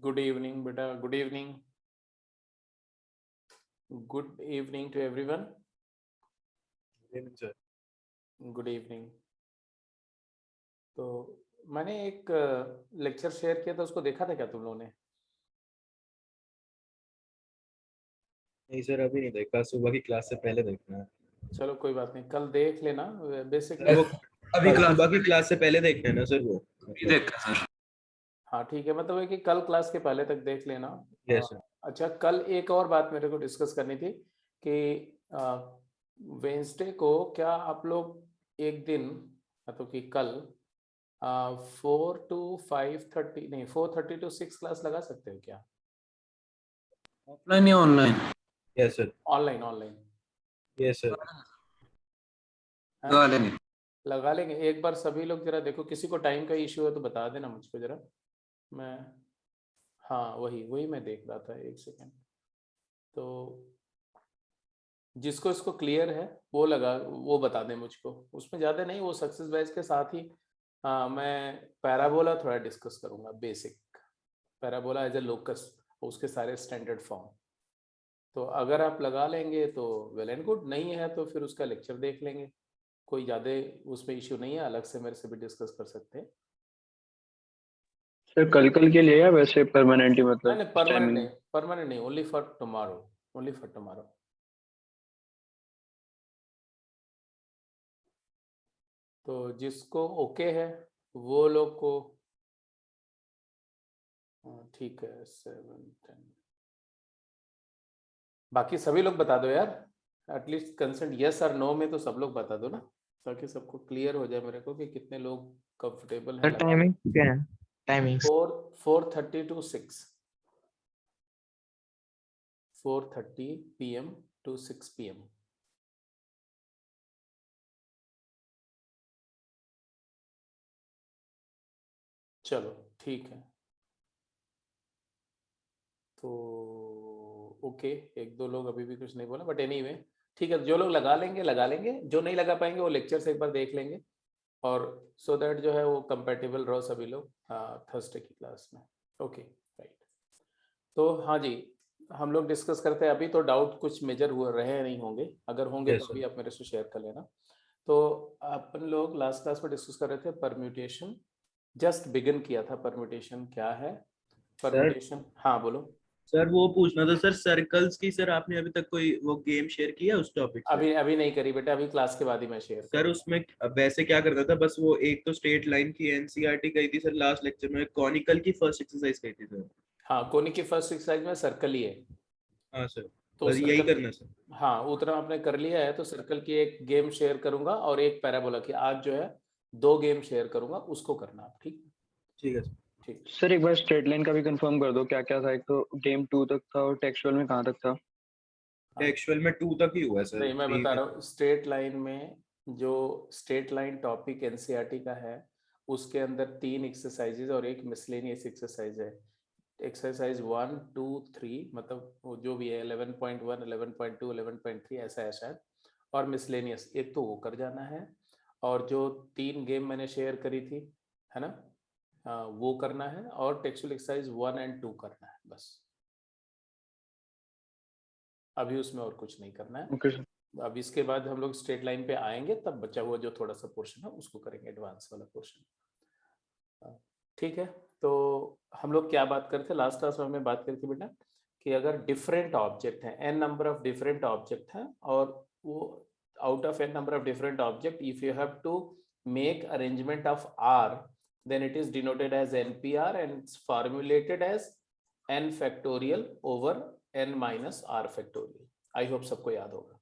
Good evening बेटा, good evening, good evening to everyone. Sir good evening. तो मैंने एक लेक्चर शेयर किया था, उसको देखा था क्या तुम लोगों ने? नहीं सर, अभी नहीं देखा, सुबह की क्लास से पहले देखना है। चलो कोई बात नहीं, कल देख लेना। सर बेसिकली वो अभी क्लास सुबह की क्लास से पहले देखना है ना सर, वो नहीं देखा सर। हाँ ठीक है, मतलब है कि कल क्लास के पहले तक देख लेना। Yes sir. अच्छा, कल एक और बात मेरे को डिस्कस करनी थी कि वेंसडे को क्या आप लोग एक दिन, मतलब कि कल 4 to 5:30 नहीं 4:30 to 6 क्लास लगा सकते हो क्या? ऑफलाइन या online? Yes sir. Online online yes sir. लगा लेंगे। लगा लेंगे। एक बार सभी लोग जरा देखो, किसी को टाइम का इश्यू है तो बता देना मुझको जरा। मैं, हाँ वही वही मैं देख रहा था, एक सेकेंड। तो जिसको इसको क्लियर है वो लगा, वो बता दें मुझको। उसमें ज़्यादा नहीं, वो सक्सेस बैच के साथ ही मैं पैराबोला थोड़ा डिस्कस करूँगा, basic parabola as a locus, उसके सारे स्टैंडर्ड फॉर्म। तो अगर आप लगा लेंगे तो वेल एंड गुड, नहीं है तो फिर उसका लेक्चर देख लेंगे। कोई ज़्यादा उसमें इश्यू नहीं है, अलग से मेरे से भी डिस्कस कर सकते हैं। सर कल के लिए या वैसे परमानेंट ही, मतलब नहीं परमानेंट नहीं, only for tomorrow, only for tomorrow. तो जिसको ओके है वो लोग को, ठीक है 7-10, बाकी सभी लोग बता दो यार, एटलीस्ट कंसेंट यस और नो में तो सब लोग बता दो ना, ताकि सबको क्लियर हो जाए मेरे को कि कितने लोग कंफर्टेबल हैं। टाइमिंग क्या है? Timing 4:30 to 6, 4:30 PM to 6 PM। चलो ठीक है, तो ओके, एक दो लोग अभी भी कुछ नहीं बोला, बट एनीवे ठीक है। जो लोग लगा लेंगे लगा लेंगे, जो नहीं लगा पाएंगे वो लेक्चर से एक बार देख लेंगे, और सो दैट जो है वो कंपेटेबल रहो सभी लोग थर्सडे की क्लास में। Okay right. तो हाँ जी, हम लोग डिस्कस करते हैं। अभी तो डाउट कुछ मेजर हुए रहे नहीं होंगे, अगर होंगे Yes, तो sir. अभी आप मेरे से शेयर कर लेना। तो अपन लोग लास्ट क्लास में डिस्कस कर रहे थे परम्यूटेशन, जस्ट बिगिन किया था। परम्यूटेशन क्या है? परम्यूटेशन, हाँ बोलो। सर वो पूछना था सर, सर्कल्स की। सर आपने अभी तक कोई वो गेम शेयर किया उस टॉपिक से? अभी नहीं करी बेटा, अभी क्लास के बाद ही मैं शेयर सर करूँगा। उसमें वैसे क्या करता था, बस वो एक तो स्ट्रेट लाइन की एनसीईआरटी गई थी सर लास्ट लेक्चर में, कॉनिकल की फर्स्ट एक्सरसाइज गई थी सर। हाँ, कोनिक की फर्स्ट एक्सरसाइज में सर्कल ही है। हाँ सर, तो बस यही सर्कल, करना सर। हाँ उतना आपने कर लिया है तो सर्कल की एक गेम शेयर करूंगा और एक पैराबोला की, आज जो है 2 गेम शेयर करूंगा, उसको करना आप, ठीक ठीक है सर। ठीक। सर एक बार स्ट्रेट लाइन का भी कंफर्म कर दो, क्या क्या था? एक तो गेम 2 तक था और टेक्सचुअल में कहाँ तक था? एक्चुअल में 2 तक ही हुआ है सर, नहीं मैं 3 बता में। रहा हूँ, स्ट्रेट लाइन में जो स्ट्रेट लाइन टॉपिक एनसीईआरटी का है, उसके अंदर 3 एक्सरसाइजेज और एक मिसलेनियस एक्सरसाइज है। एक्सरसाइज 1 2 3, मतलब वो जो भी है 11.1 11.2 11.3 ऐसा है शायद, और मिसलेनियस एक तो वो कर जाना है, और जो 3 गेम मैंने शेयर करी थी, है ना, वो करना है, और टेक्सचुअल एक्सरसाइज 1 और 2 करना है बस। अभी उसमें और कुछ नहीं करना है। Okay sir. अब इसके बाद हम लोग स्ट्रेट लाइन पे आएंगे, तब बचा हुआ जो थोड़ा सा पोर्शन है उसको करेंगे, एडवांस वाला पोर्शन। ठीक है। तो हम लोग क्या बात करते थे लास्ट क्लास में? हमें बात करी थी बेटा कि अगर डिफरेंट ऑब्जेक्ट हैं, n number of different object हैं, और वो out of n number of different object if you have to make arrangement of r, then it is denoted as npr and it's formulated as n factorial over n minus r factorial। I hope सबको याद होगा।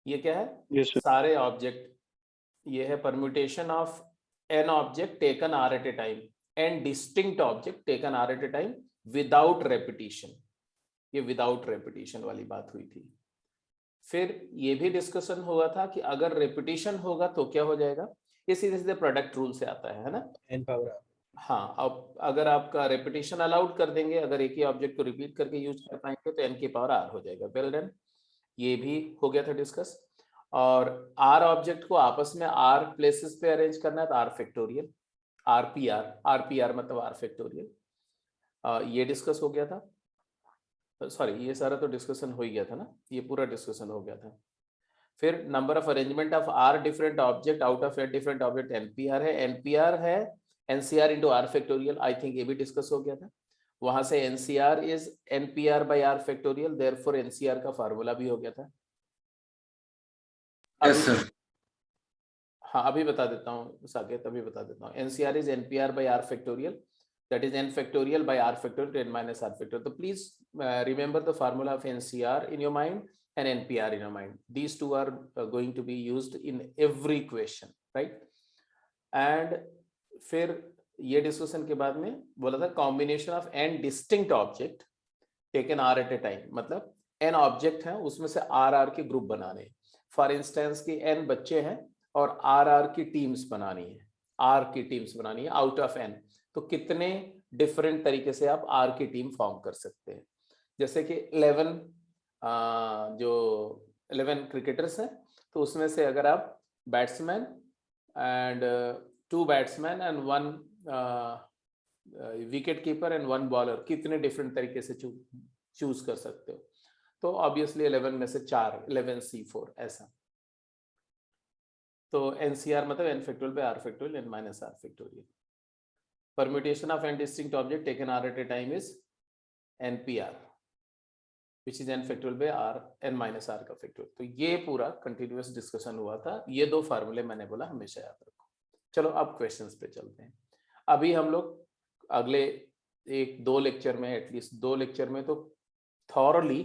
ये क्या है? Yes sir. सारे object, ये है permutation of n object taken r at a time, n distinct object taken r at a time without repetition. ये विदाउट रेपिटेशन वाली बात हुई थी। फिर ये भी डिस्कशन हुआ था कि अगर रेपिटेशन होगा तो क्या हो जाएगा। ये सीधे सीधे प्रोडक्ट रूल से आता है ना। n power r। हाँ, अब अगर आपका रेपिटेशन अलाउड कर देंगे, अगर एक ही ऑब्जेक्ट को रिपीट करके यूज कर पाएंगे तो n की पावर r हो जाएगा। वेल डन, ये भी हो गया था डिस्कस। और r ऑब्जेक्ट को आपस में r प्लेसेस पे अरेंज करना है तो r फैक्टोरियल, rpr, rpr मतलब r फैक्टोरियल। ये डिस्कस हो गया था, सॉरी ये सारा तो डिस्कशन हो ही गया था ना, ये पूरा डिस्कशन हो गया था। फिर number of arrangement of r different object out of a different object NPR है, एनपीआर है NCR into r factorial, I think ये भी डिस्कस हो गया था। वहां से NCR is NPR by r factorial, therefore NCR का फार्मूला भी हो गया था। Yes sir. हाँ अभी बता देता हूँ साकेत, अभी बता देता हूँ। NCR is NPR by r factorial, that is n factorial by r factorial to n minus r factorial. So please remember the formula of NCR in your mind and NPR in your mind. These two are going to be used in every question, right? And फिर ये discussion के बाद में बोला था combination of n distinct object taken r at a time, मतलब n ऑब्जेक्ट हैं उसमें से r के ग्रुप बनाने। फॉर इंस्टेंस की n बच्चे हैं और r की टीम्स बनानी है, r की टीम्स बनानी है आउट ऑफ n। तो कितने डिफरेंट तरीके से आप आर की टीम फॉर्म कर सकते हैं। जैसे कि 11 जो 11 क्रिकेटर्स हैं, तो उसमें से अगर आप batsman and 2 batsman and 1 wicket keeper and 1 bowler, कितने डिफरेंट तरीके से चूज कर सकते हो। तो ऑब्वियसली 11 में से 4, 11C4 ऐसा। तो एनसीआर मतलब n factorial by r factorial n minus r factorial. Permutation of n distinct object taken r at a time is NPR, which is n factorial by r n minus r का factorial. तो ये पूरा continuous discussion हुआ था, ये 2 फार्मूले मैंने बोला हमेशा याद रखो। चलो अब क्वेश्चंस पे चलते हैं। अभी हम लोग अगले 1-2 लेक्चर में, एटलीस्ट 2 लेक्चर में तो थॉरली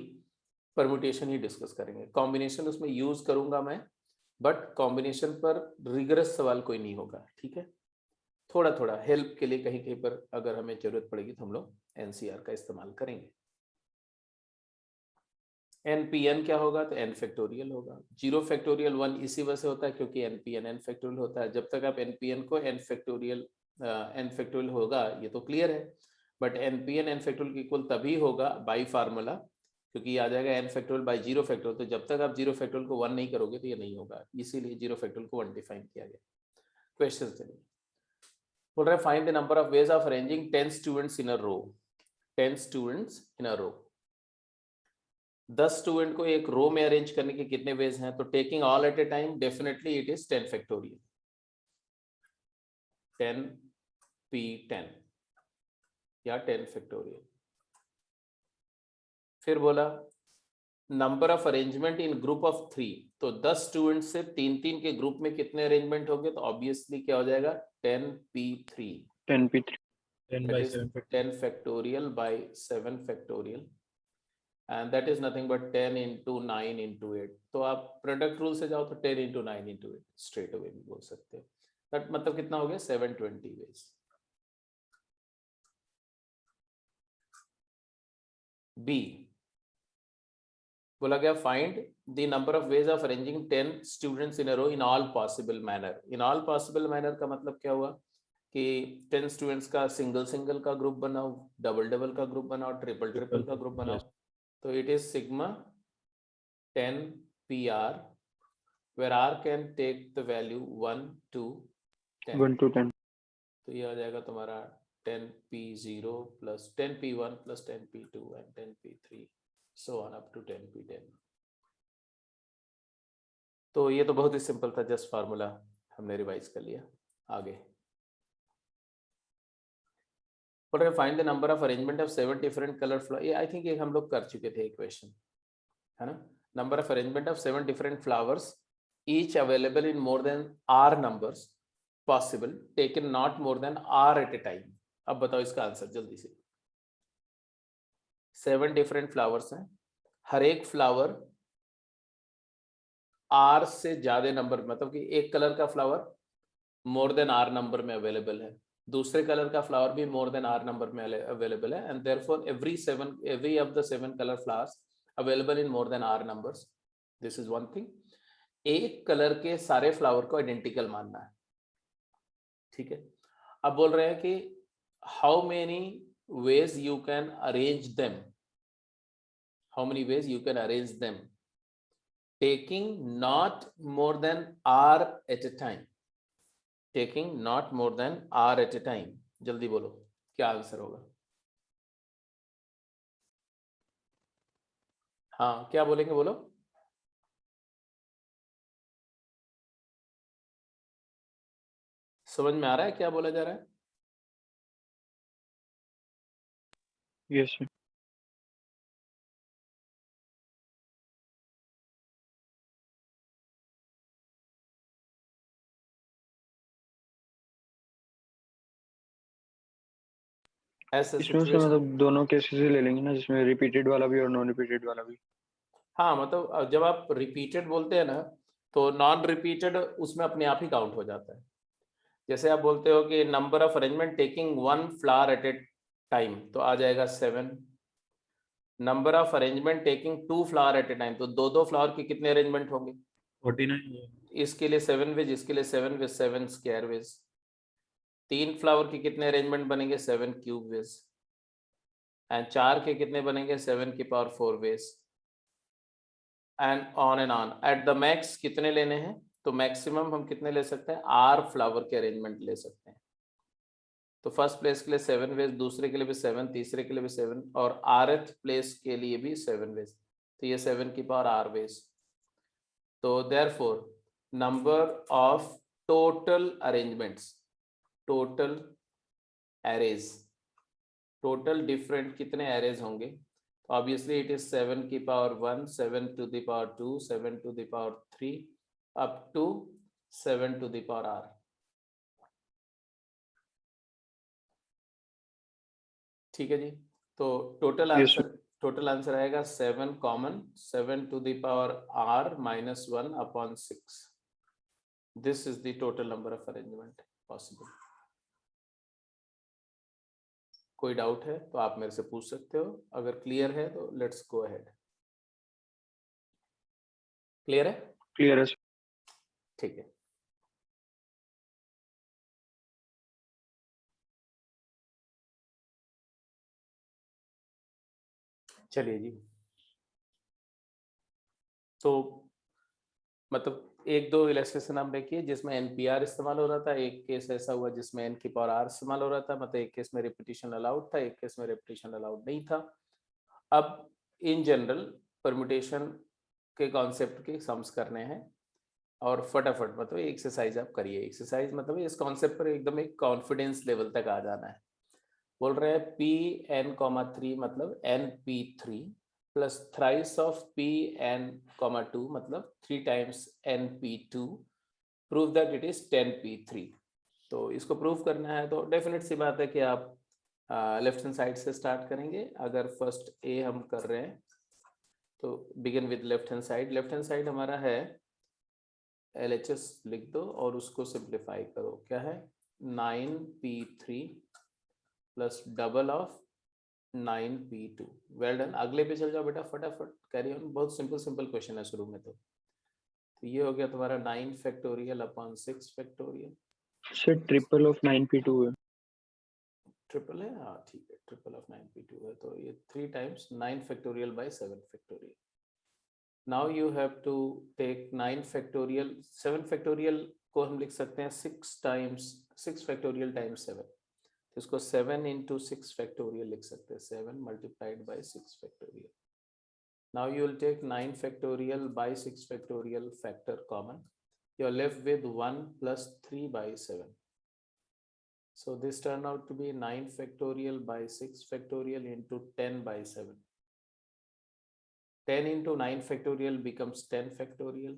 परम्यूटेशन ही डिस्कस करेंगे। कॉम्बिनेशन उसमें यूज करूंगा मैं, बट कॉम्बिनेशन पर रिगरस सवाल कोई नहीं होगा, ठीक है। थोड़ा थोड़ा हेल्प के लिए कहीं कहीं पर अगर हमें जरूरत पड़ेगी तो हम लोग एनसीआर का इस्तेमाल करेंगे। एनपीएन क्या होगा, तो एन फैक्टोरियल होगा। 0 फैक्टोरियल 1 इसी वजह से होता है क्योंकि एनपीएन एन फैक्टोरियल होता है। जब तक आप एनपीएन को एन फैक्टोरियल होगा ये तो क्लियर है, बट एनपीएन एन फैक्टोरियल की इक्वल तभी होगा बाई फार्मूला, क्योंकि आ जाएगा एन फैक्टोरियल बाई 0 फैक्टोरियल। तो जब तक आप 0 फैक्टोरियल को 1 नहीं करोगे तो ये नहीं होगा, इसीलिए 0 फैक्टोरियल को 1 डिफाइन किया गया। क्वेश्चन चलिए, बोल रहे find the number of ways of arranging 10 students in a row. 10 students in a row, 10 student को एक रो में अरेंज करने के कितने वेज हैं। तो taking all at a time, definitely it is 10 factorial, 10p10 या 10 फैक्टोरियल। फिर बोला number of arrangement in group of 3, तो 10 स्टूडेंट से 3-3 के ग्रुप में कितने अरेंजमेंट होंगे, तो ऑब्वियसली क्या हो जाएगा 10p3, 10p3 10 factorial by 7 factorial, and that is nothing but 10 into 9 into 8। तो आप प्रोडक्ट रूल से जाओ तो 10 into 9 into 8 स्ट्रेट अवे भी बोल सकते हो। बट मतलब कितना हो गया 720 वेज। बी बोला गया find the number of ways of arranging 10 students in a row in all possible manner. In all possible manner का मतलब क्या हुआ कि 10 स्टूडेंट्स का सिंगल का ग्रुप बनाओ, डबल का ग्रुप बनाओ, ट्रिपल का ग्रुप बनाओ। तो it is sigma 10 PR where R can take the value 1 to 10। 1 to 10। तो ये आ जाएगा तुम्हारा 10p0 plus 10p1 plus 10p2 and 10p3 so on up to 10p10। तो ये तो बहुत ही सिंपल था, जस्ट फार्मूला हमने रिवाइज कर लिया। आगे find the number of arrangement of 7 different colour flower. ये आई थिंक ये हम लोग कर चुके थे क्वेश्चन, है ना। Number of arrangement of 7 different flowers each available in more than r numbers possible taken not more than r at a time। अब बताओ इसका आंसर जल्दी से। 7 डिफरेंट फ्लावर्स हैं, हर एक फ्लावर r से ज्यादा नंबर, मतलब कि एक कलर का flower more than r number में अवेलेबल है, दूसरे कलर का फ्लावर भी मोर देन r नंबर में अवेलेबल है, and therefore every of the 7 color flowers available in more than r numbers। This is one thing. एक colour के सारे फ्लावर को आइडेंटिकल मानना है, ठीक है। अब बोल रहे हैं कि how many ways you can arrange them, how many ways you can arrange them taking not more than r at a time, taking not more than r at a time. जल्दी बोलो क्या आंसर होगा। हाँ क्या बोलेंगे बोलो। समझ में आ रहा है क्या बोला जा रहा है? Yes sir. ऐसा इसमें से सिचुएशन, मतलब दोनों केसेस ही ले लेंगे ना, जिसमें रिपीटेड वाला भी और नॉन रिपीटेड वाला भी। हाँ मतलब जब आप रिपीटेड बोलते हैं ना तो नॉन रिपीटेड उसमें अपने आप ही काउंट हो जाता है। जैसे आप बोलते हो कि number of arrangement taking 1 flower at a time तो आ जाएगा 7। Number of arrangement taking 2 flower at a time तो दो फ्लावर के कितने अरेंजमेंट होंगे? 49। इसके लिए 7 वेज, इसके लिए 7 वेज, 7 स्क्वायर वेज। 3 फ्लावर के कितने अरेंजमेंट बनेंगे? 7 क्यूब वेज। एंड 4 के कितने बनेंगे? 7 की power 4 ways. And on at the max कितने लेने हैं? तो मैक्सिमम हम कितने ले सकते हैं? आर फ्लावर के अरेंजमेंट ले सकते हैं। तो फर्स्ट प्लेस के लिए 7 वेज, दूसरे के लिए भी 7, तीसरे के लिए भी 7 और आरथ प्लेस के लिए भी 7 वेज। तो ये 7 की पावर आर वेज। तो therefore number of total arrangements, total arrays, total different कितने एरेज होंगे? तो ऑब्वियसली इट इज 7 की power 1, 7 to the power 2, 7 to the power 3 up to 7 to the power r. ठीक है जी। तो Yes, टोटल आंसर आएगा 7 common, 7 to the power r minus 1 upon 6। This is the total number of arrangement possible. कोई doubt है तो आप मेरे से पूछ सकते हो, अगर क्लियर है तो लेट्स गो अहेड। क्लियर है? क्लियर है। ठीक है। चलिए जी। तो मतलब एक दो इलस्ट्रेशन हमने किए जिसमें एनपीआर इस्तेमाल हो रहा था, एक केस ऐसा हुआ जिसमें एन की पावर आर इस्तेमाल हो रहा था, मतलब एक केस में रिपीटिशन अलाउड था, एक केस में रिपीटिशन अलाउड नहीं था। अब इन जनरल परम्यूटेशन के कॉन्सेप्ट के सम्स करने हैं और फटाफट मतलब एक्सरसाइज आप करिए। एक्सरसाइज मतलब इस कॉन्सेप्ट पर एकदम एक कॉन्फिडेंस लेवल तक आ जाना है। बोल रहे हैं पी एन कॉमा 3 मतलब n p 3 plus thrice of p n comma 2 मतलब 3 times n p 2, prove that it is 10 p 3। तो इसको प्रूव करना है तो डेफिनेट सी बात है कि आप लेफ्ट हैंड साइड से स्टार्ट करेंगे। अगर फर्स्ट ए हम कर रहे हैं तो begin with left hand side. Left hand side हमारा है LHS लिख दो और उसको सिंप्लीफाई करो। क्या है? 9p3 plus double of 9p2। Well done. अगले पे चल जाओ बेटा फटाफट, कैरी ऑन। बहुत सिंपल सिंपल क्वेश्चन है शुरू में। तो ये हो गया तुम्हारा 9 factorial upon 6 factorial. Sir triple of 9p2 है। ट्रिपल है? हाँ ठीक है, ट्रिपल ऑफ 9p2 है तो ये 3 times 9 factorial by 7 factorial. Now you have to take 9 factorial, 7 factorial को हम लिख सकते हैं 6 फैक्टोरियल टाइम्स 7। तो इसको 7 इंटू 6 फैक्टोरियल लिख सकते हैं, 7 multiplied by 6 factorial. Now you will take 9 factorial by 6 factorial factor common. You are left with 1 plus 3 by 7. So this turned out to be 9 factorial by 6 factorial into 10 by 7. 10 into 9 factorial becomes 10 factorial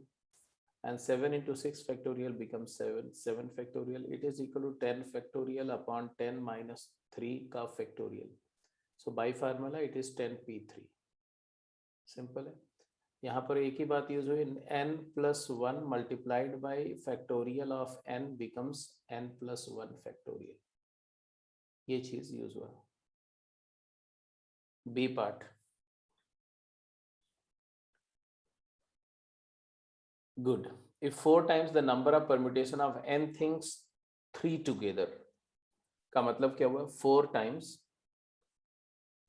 and 7 into 6 factorial becomes 7 factorial. It is equal to 10 factorial upon 10 minus 3 का factorial. So by formula it is 10p3. Simple है। यहाँ पर एक ही बात use हुई, n plus 1 multiplied by factorial of n becomes n plus 1 factorial. ये चीज यूज हुआ। B part good. If 4 times the number of permutation of n things 3 together का मतलब क्या हुआ? 4 times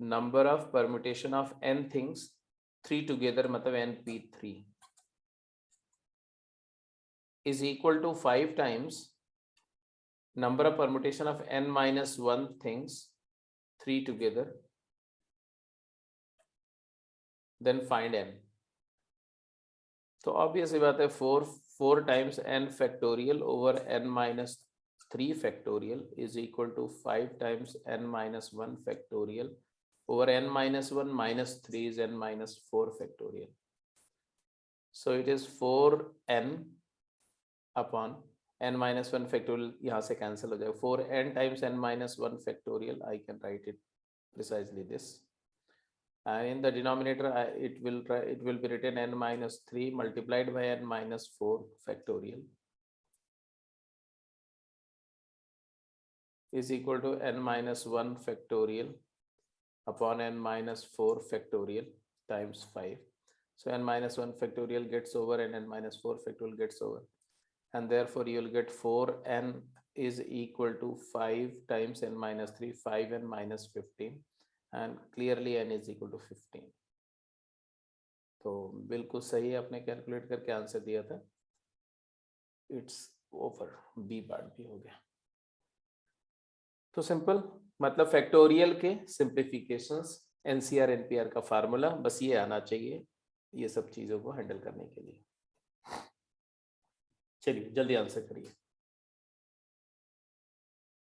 number of permutation of n things 3 together मतलब np3 is equal to 5 times number of permutation of n minus 1 things 3 together then find n। तो obvious बात है 4 times n factorial over n minus 3 factorial is equal to 5 times n minus 1 factorial over n minus 1 minus 3 is n minus 4 factorial. So it is 4n upon n minus 1 factorial, यहाँ से cancel हो जाएगा, 4n times n minus 1 factorial, I can write it precisely this. And in the denominator, it will be written n minus 3 multiplied by n minus 4 factorial is equal to n minus 1 factorial upon n minus 4 factorial times 5. So n minus 1 factorial gets over and n minus 4 factorial gets over. And therefore you will get 4n is equal to 5 times n minus 3, 5n minus 15. And clearly n is equal to 15. तो बिल्कुल सही आपने calculate करके answer दिया था. It's over. B part भी हो गया. तो सिंपल मतलब फैक्टोरियल के सिंप्लीफिकेशंस एनसीआर एनपीआर का फार्मूला बस ये आना चाहिए ये सब चीजों को हैंडल करने के लिए. चलिए जल्दी आंसर करिए.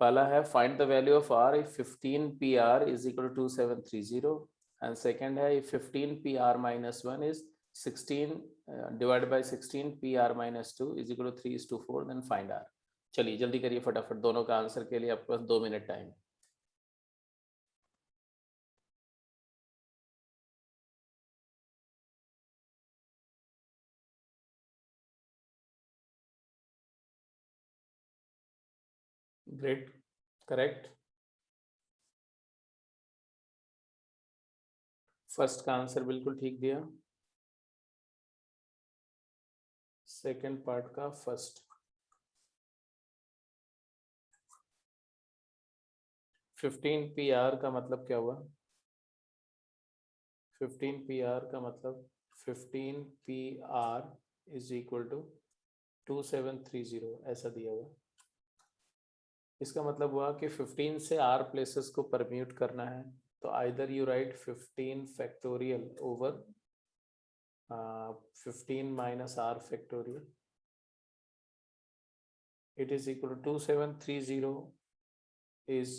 पहला है find the value of R if 15 P R is equal to 2730 and second है if 15 P R minus 1 is 16 divided by 16 P R minus 2 is equal to 3:4 then find R. चलिए जल्दी करिए फटाफट, दोनों का आंसर के लिए आपके पास 2 मिनट टाइम है. Great, correct. फर्स्ट का आंसर बिल्कुल ठीक दिया. सेकंड पार्ट का फर्स्ट. 15 पी आर का मतलब क्या हुआ? 15 पी आर का मतलब 15 P R is equal to 2730 ऐसा दिया हुआ. इसका मतलब हुआ कि 15 से आर प्लेसेस को परम्यूट करना है तो either you write 15 factorial over 15 minus r factorial it is equal to 2730 is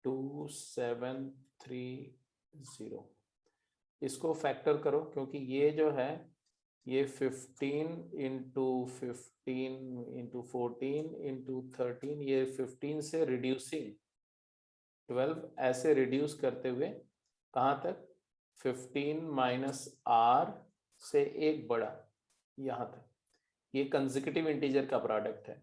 2730. इसको फैक्टर करो क्योंकि ये जो है ये 15 इंटू 15 इंटू 14 इंटू 13 ये 15 से रिड्यूसिंग 12 ऐसे रिड्यूस करते हुए कहाँ तक 15 माइनस आर से एक बड़ा यहाँ तक. ये कंसेक्यूटिव इंटीजर का प्रोडक्ट है.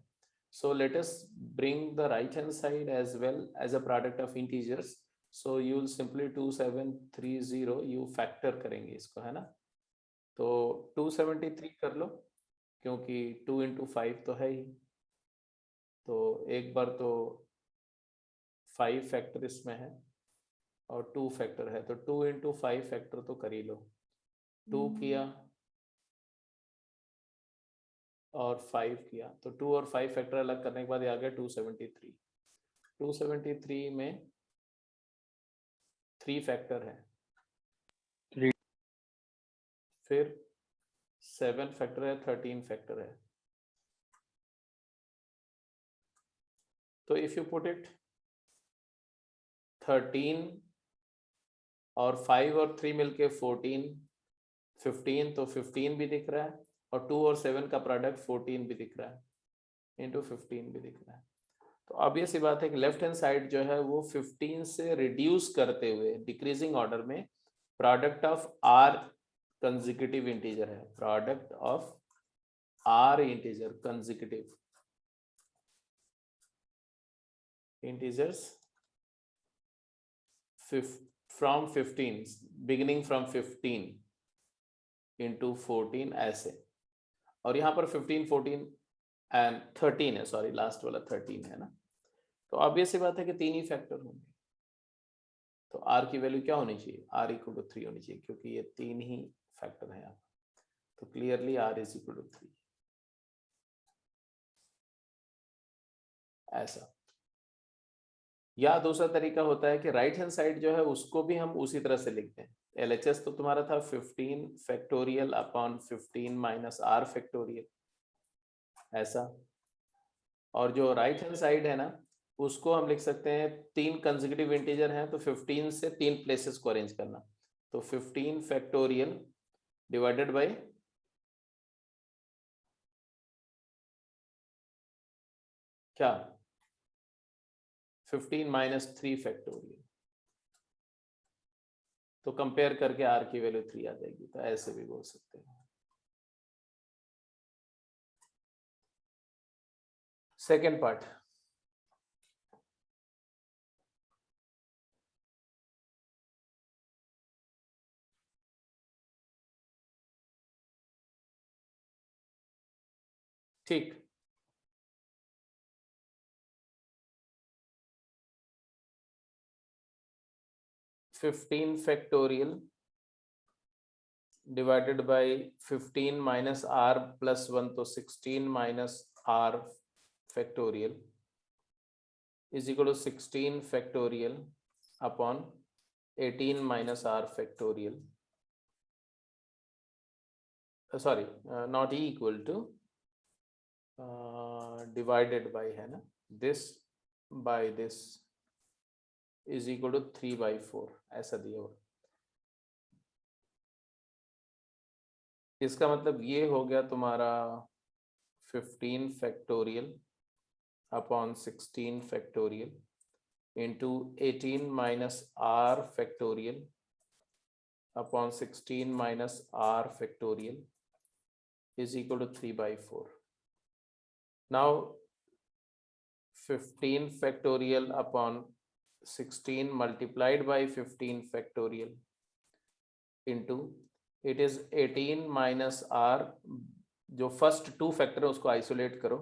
So let us bring the right hand side as well as a product of integers. So you will simply 2730 you factor करेंगे इसको, है ना. तो 273 कर लो क्योंकि 2 into 5 तो है ही. तो एक बार तो 5 फैक्टर इसमें है और 2 फैक्टर है तो 2 into 5 फैक्टर तो कर ही लो. 2 किया और 5 किया तो 2 और 5 फैक्टर अलग करने के बाद आ गया 273. 273 में 3 फैक्टर है. 3 फिर 7 फैक्टर है, 13 फैक्टर है. तो इफ यू पुट इट 13 और 5 और 3 मिलके 14 15 तो 15 भी दिख रहा है और 2 और 7 का प्रोडक्ट 14 भी दिख रहा है इंटू 15 भी दिख रहा है. तो ऑब्वियस ही बात है कि लेफ्ट हैंड साइड जो है वो 15 से रिड्यूस करते हुए डिक्रीजिंग ऑर्डर में product of R consecutive integer है. Product of R integer consecutive integers from 15 beginning from 15 into 14 ऐसे. और यहाँ पर 15 14 एंड 13 है, सॉरी लास्ट वाला 13 है ना. तो ऑब्वियस सी बात है कि 3 ही फैक्टर होंगे. तो आर की वैल्यू क्या होनी चाहिए? आर इक्वल टू 3 होनी चाहिए क्योंकि ये 3 ही फैक्टर है यहाँ. तो clearly r is equal to 3 ऐसा. या दूसरा तरीका होता है कि राइट हैंड साइड जो है उसको भी हम उसी तरह से लिखते हैं। LHS तो तुम्हारा था 15 factorial upon 15 minus r factorial, ऐसा। और जो राइट हैंड साइड है ना उसको हम लिख सकते हैं 3 कंसेक्यूटिव इंटीजर हैं तो 15 से 3 प्लेसेस को अरेंज करना, तो 15 फैक्टोरियल डिवाइडेड बाय क्या 15 माइनस 3 फैक्टोरियल, तो कंपेयर करके r की वैल्यू 3 आ जाएगी, तो ऐसे भी बोल सकते हैं। सेकेंड पार्ट, ठीक। Fifteen factorial divided by 15 minus r plus 1, तो 16 minus r factorial is equal to 16 factorial upon 18 minus r factorial, sorry not equal to, divided by है ना, this by this is equal to 3/4, ऐसा दिया हुआ। इसका मतलब ये हो गया तुम्हारा 15 factorial upon 16 factorial into 18 minus r factorial upon 16 minus r factorial is equal to 3/4. Now 15 factorial upon 16 multiplied by 15 factorial into it is 18 minus r, जो फर्स्ट 2 फैक्टर है उसको आइसोलेट करो,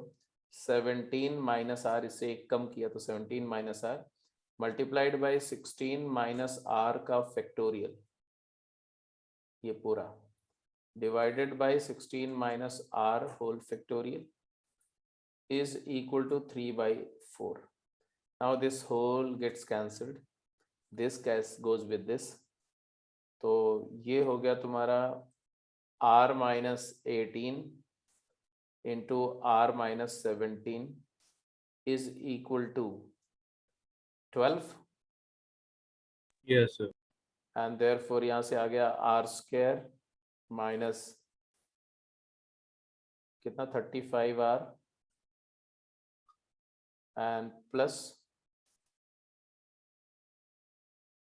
17 माइनस r, इससे एक कम किया तो 17 minus r multiplied by 16 minus r का factorial, ये पूरा divided by 16 minus r whole factorial is equal to 3/4. Now this whole gets cancelled, this goes with this, तो ये हो गया तुम्हारा r minus 18 into r minus 17 is equal to 12, Yes, sir. and therefore यहाँ से आ गया r square माइनस कितना 35r and plus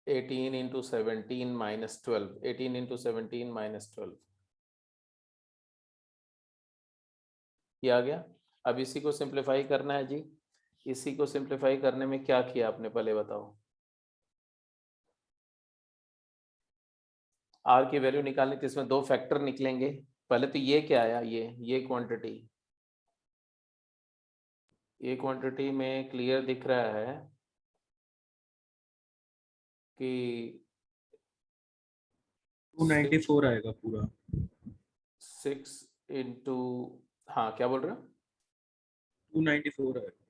18 into 17 minus 12, 18 into 17 minus 12, ये आ गया। अब इसी को सिंप्लीफाई करना है जी, इसी को सिंप्लीफाई करने में क्या किया आपने पहले बताओ। r की वैल्यू निकालनी थी, इसमें 2 फैक्टर निकलेंगे। पहले तो ये क्या आया, ये क्वांटिटी, ये क्वांटिटी में क्लियर दिख रहा है कि 294 आएगा पूरा। 6 इंटू, हाँ क्या बोल रहे हो, 294 आएगा।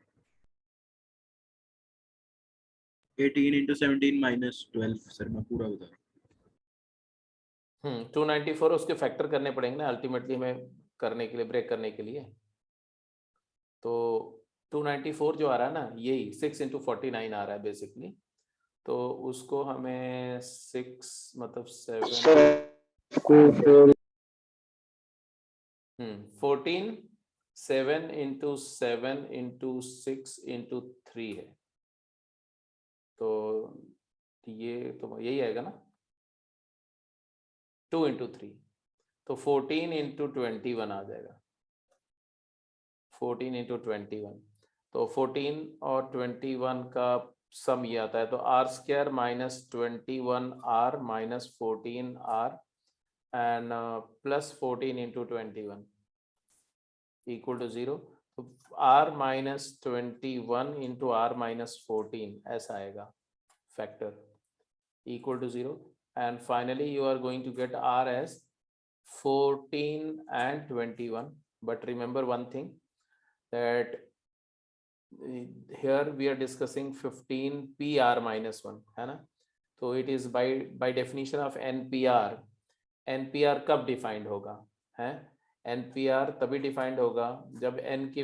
18 into 17 minus 12 सर मैं पूरा बता रहा हूँ। 294 उसके फैक्टर करने पड़ेंगे ना अल्टीमेटली हमें करने के लिए, ब्रेक करने के लिए। तो 294 जो आ रहा है ना, यही 6 into 49 आ रहा है बेसिकली, तो उसको हमें 6 मतलब 14 7 into 7 into 6 into 3 है, तो ये तो यही आएगा ना 2 into 3, तो 14 into 21 आ जाएगा, 14 into 21, तो 14 और 21 का सम ये आता है, तो r square minus 21r minus 14r and plus 14 into 21 equal to 0, तो r minus 21 into r minus 14 ऐसा आएगा factor equal to 0, and finally you are going to get r as 14 and 21, but remember one thing, that here we are discussing 15 PR minus 1 है ना, तो it is by definition of NPR. NPR कब defined होगा है? NPR तभी defined होगा जब n की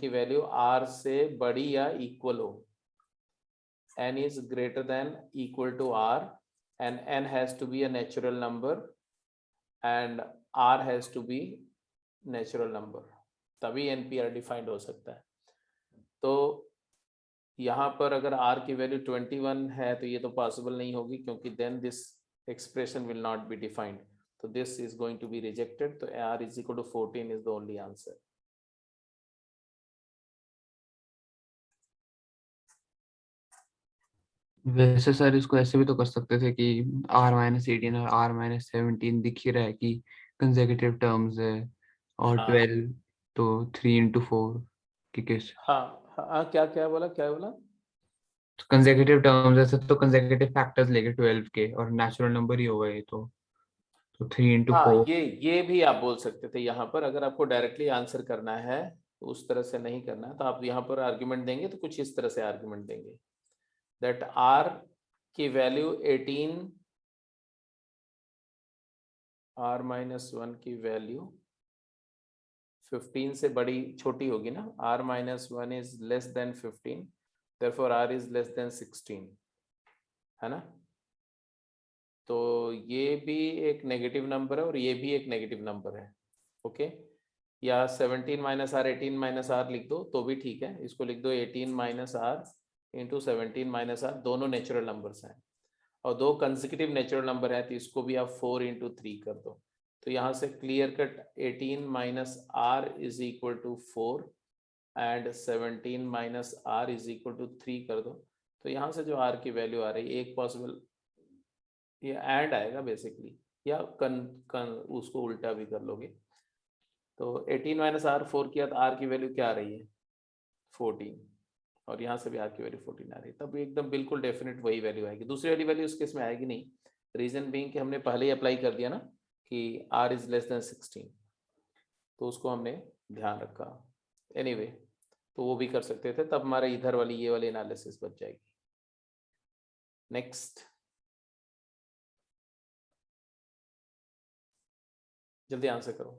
वैल्यू R से बड़ी या इक्वल हो. N is greater than equal to R and n has to be a natural number and R has to be natural number, तभी NPR डिफाइंड हो सकता है. तो यहाँ पर अगर R की वैल्यू 21 है तो ये तो पॉसिबल नहीं होगी, क्योंकि then this expression will not be defined. So this is going to be rejected. तो R is equal to 14 is the only answer. वैसे सर इसको ऐसे भी तो कर सकते थे कि R-18 और R-17 दिख ही रहा है कि कंसेक्यूटिव टर्म्स है और हाँ 12 तो 3 into 4 कि कैसे हाँ क्या बोला कंसेक्यूटिव टर्म्स ऐसे तो कंसेक्यूटिव फैक्टर्स लेके 12 के और नेचुरल नंबर ही होगा ये तो 3 into हाँ 4 ये भी आप बोल सकते थे. यहाँ पर अगर आपको डायरेक्टली आंसर करना है तो उस तरह से नहीं करना है, तो आप यहाँ पर आर्ग्यूमेंट देंगे तो कुछ इस तरह से आर्ग्यूमेंट देंगे दैट R की वैल्यू 18 R-1 की वैल्यू 15 से बड़ी छोटी होगी ना. R-1 is less than 15, therefore R is less than 16 है ना. तो ये भी एक नेगेटिव नंबर है और ये भी एक नेगेटिव नंबर है. ओके, या 17 माइनस आर 18 माइनस आर लिख दो तो भी ठीक है. इसको लिख दो 18 minus r into 17 minus r. दोनों नेचुरल नंबर्स हैं और दो कंसेक्यूटिव नेचुरल नंबर है, तो इसको भी आप 4 इंटू 3 कर दो. तो यहाँ से clear cut 18 minus r is equal to 4 and 17 minus r is equal to 3 कर दो. तो यहाँ से जो आर की वैल्यू आ रही है, एक पॉसिबल ये एंड आएगा बेसिकली, या उसको उल्टा भी कर लोगे. तो 18 माइनस आर 4 किया तो आर की वैल्यू क्या आ रही है 14, और यहाँ से भी आर की वैल्यू 14 आ रही है. तब एकदम बिल्कुल डेफिनेट वही वैल्यू आएगी. दूसरी वाली वैल्यू इस केस में आएगी नहीं. रीजन बीइंग कि हमने पहले ही अप्लाई कर दिया ना कि आर इज लेस देन 16, तो उसको हमने ध्यान रखा. एनीवे तो वो भी कर सकते थे, तब हमारा इधर वाली ये वाली एनालिसिस बच जाएगी. नेक्स्ट, जल्दी आंसर करो.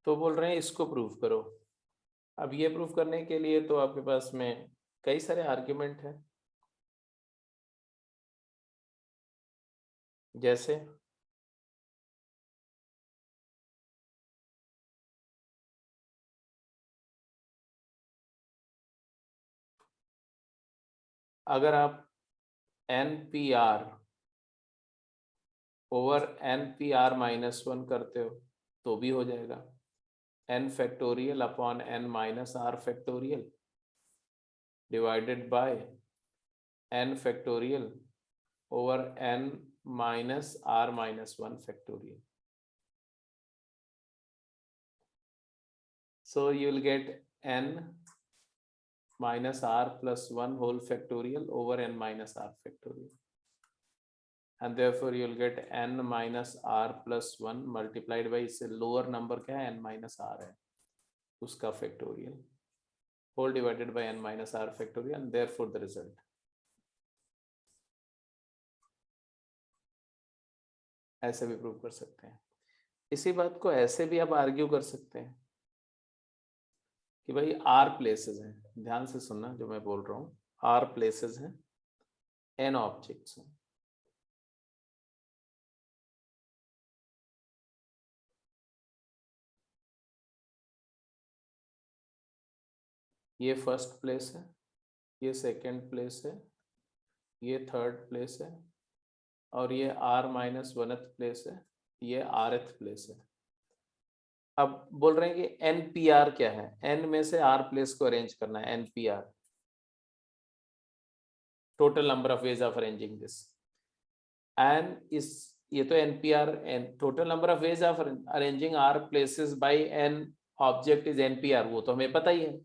तो बोल रहे हैं इसको प्रूव करो. अब ये प्रूव करने के लिए तो आपके पास में कई सारे आर्ग्यूमेंट हैं. जैसे अगर आप NPR ओवर NPR माइनस 1 करते हो तो भी हो जाएगा. n factorial upon n minus r factorial divided by n factorial over n minus r minus 1 factorial. So you will get n minus r plus 1 whole factorial over n minus r factorial, and therefore you will get n minus r plus 1 multiplied by इससे lower number क्या है n minus r है उसका factorial whole divided by n minus r factorial, and therefore the result. ऐसे भी prove कर सकते हैं. इसी बात को ऐसे भी आप आर्ग्यू कर सकते हैं कि भाई आर प्लेसेस हैं, ध्यान से सुनना जो मैं बोल रहा हूँ, आर प्लेसेस हैं, एन ऑब्जेक्ट्स हैं। ये फर्स्ट प्लेस है, ये सेकंड प्लेस है, ये थर्ड प्लेस है, और ये r माइनस 1th प्लेस है, ये rth प्लेस है। अब बोल रहे हैं कि NPR क्या है, n में से r प्लेस को अरेंज करना है, NPR total number of ways of arranging this. And इस ये तो NPR total number of ways of arranging r places by n object is NPR, वो तो हमें पता ही है।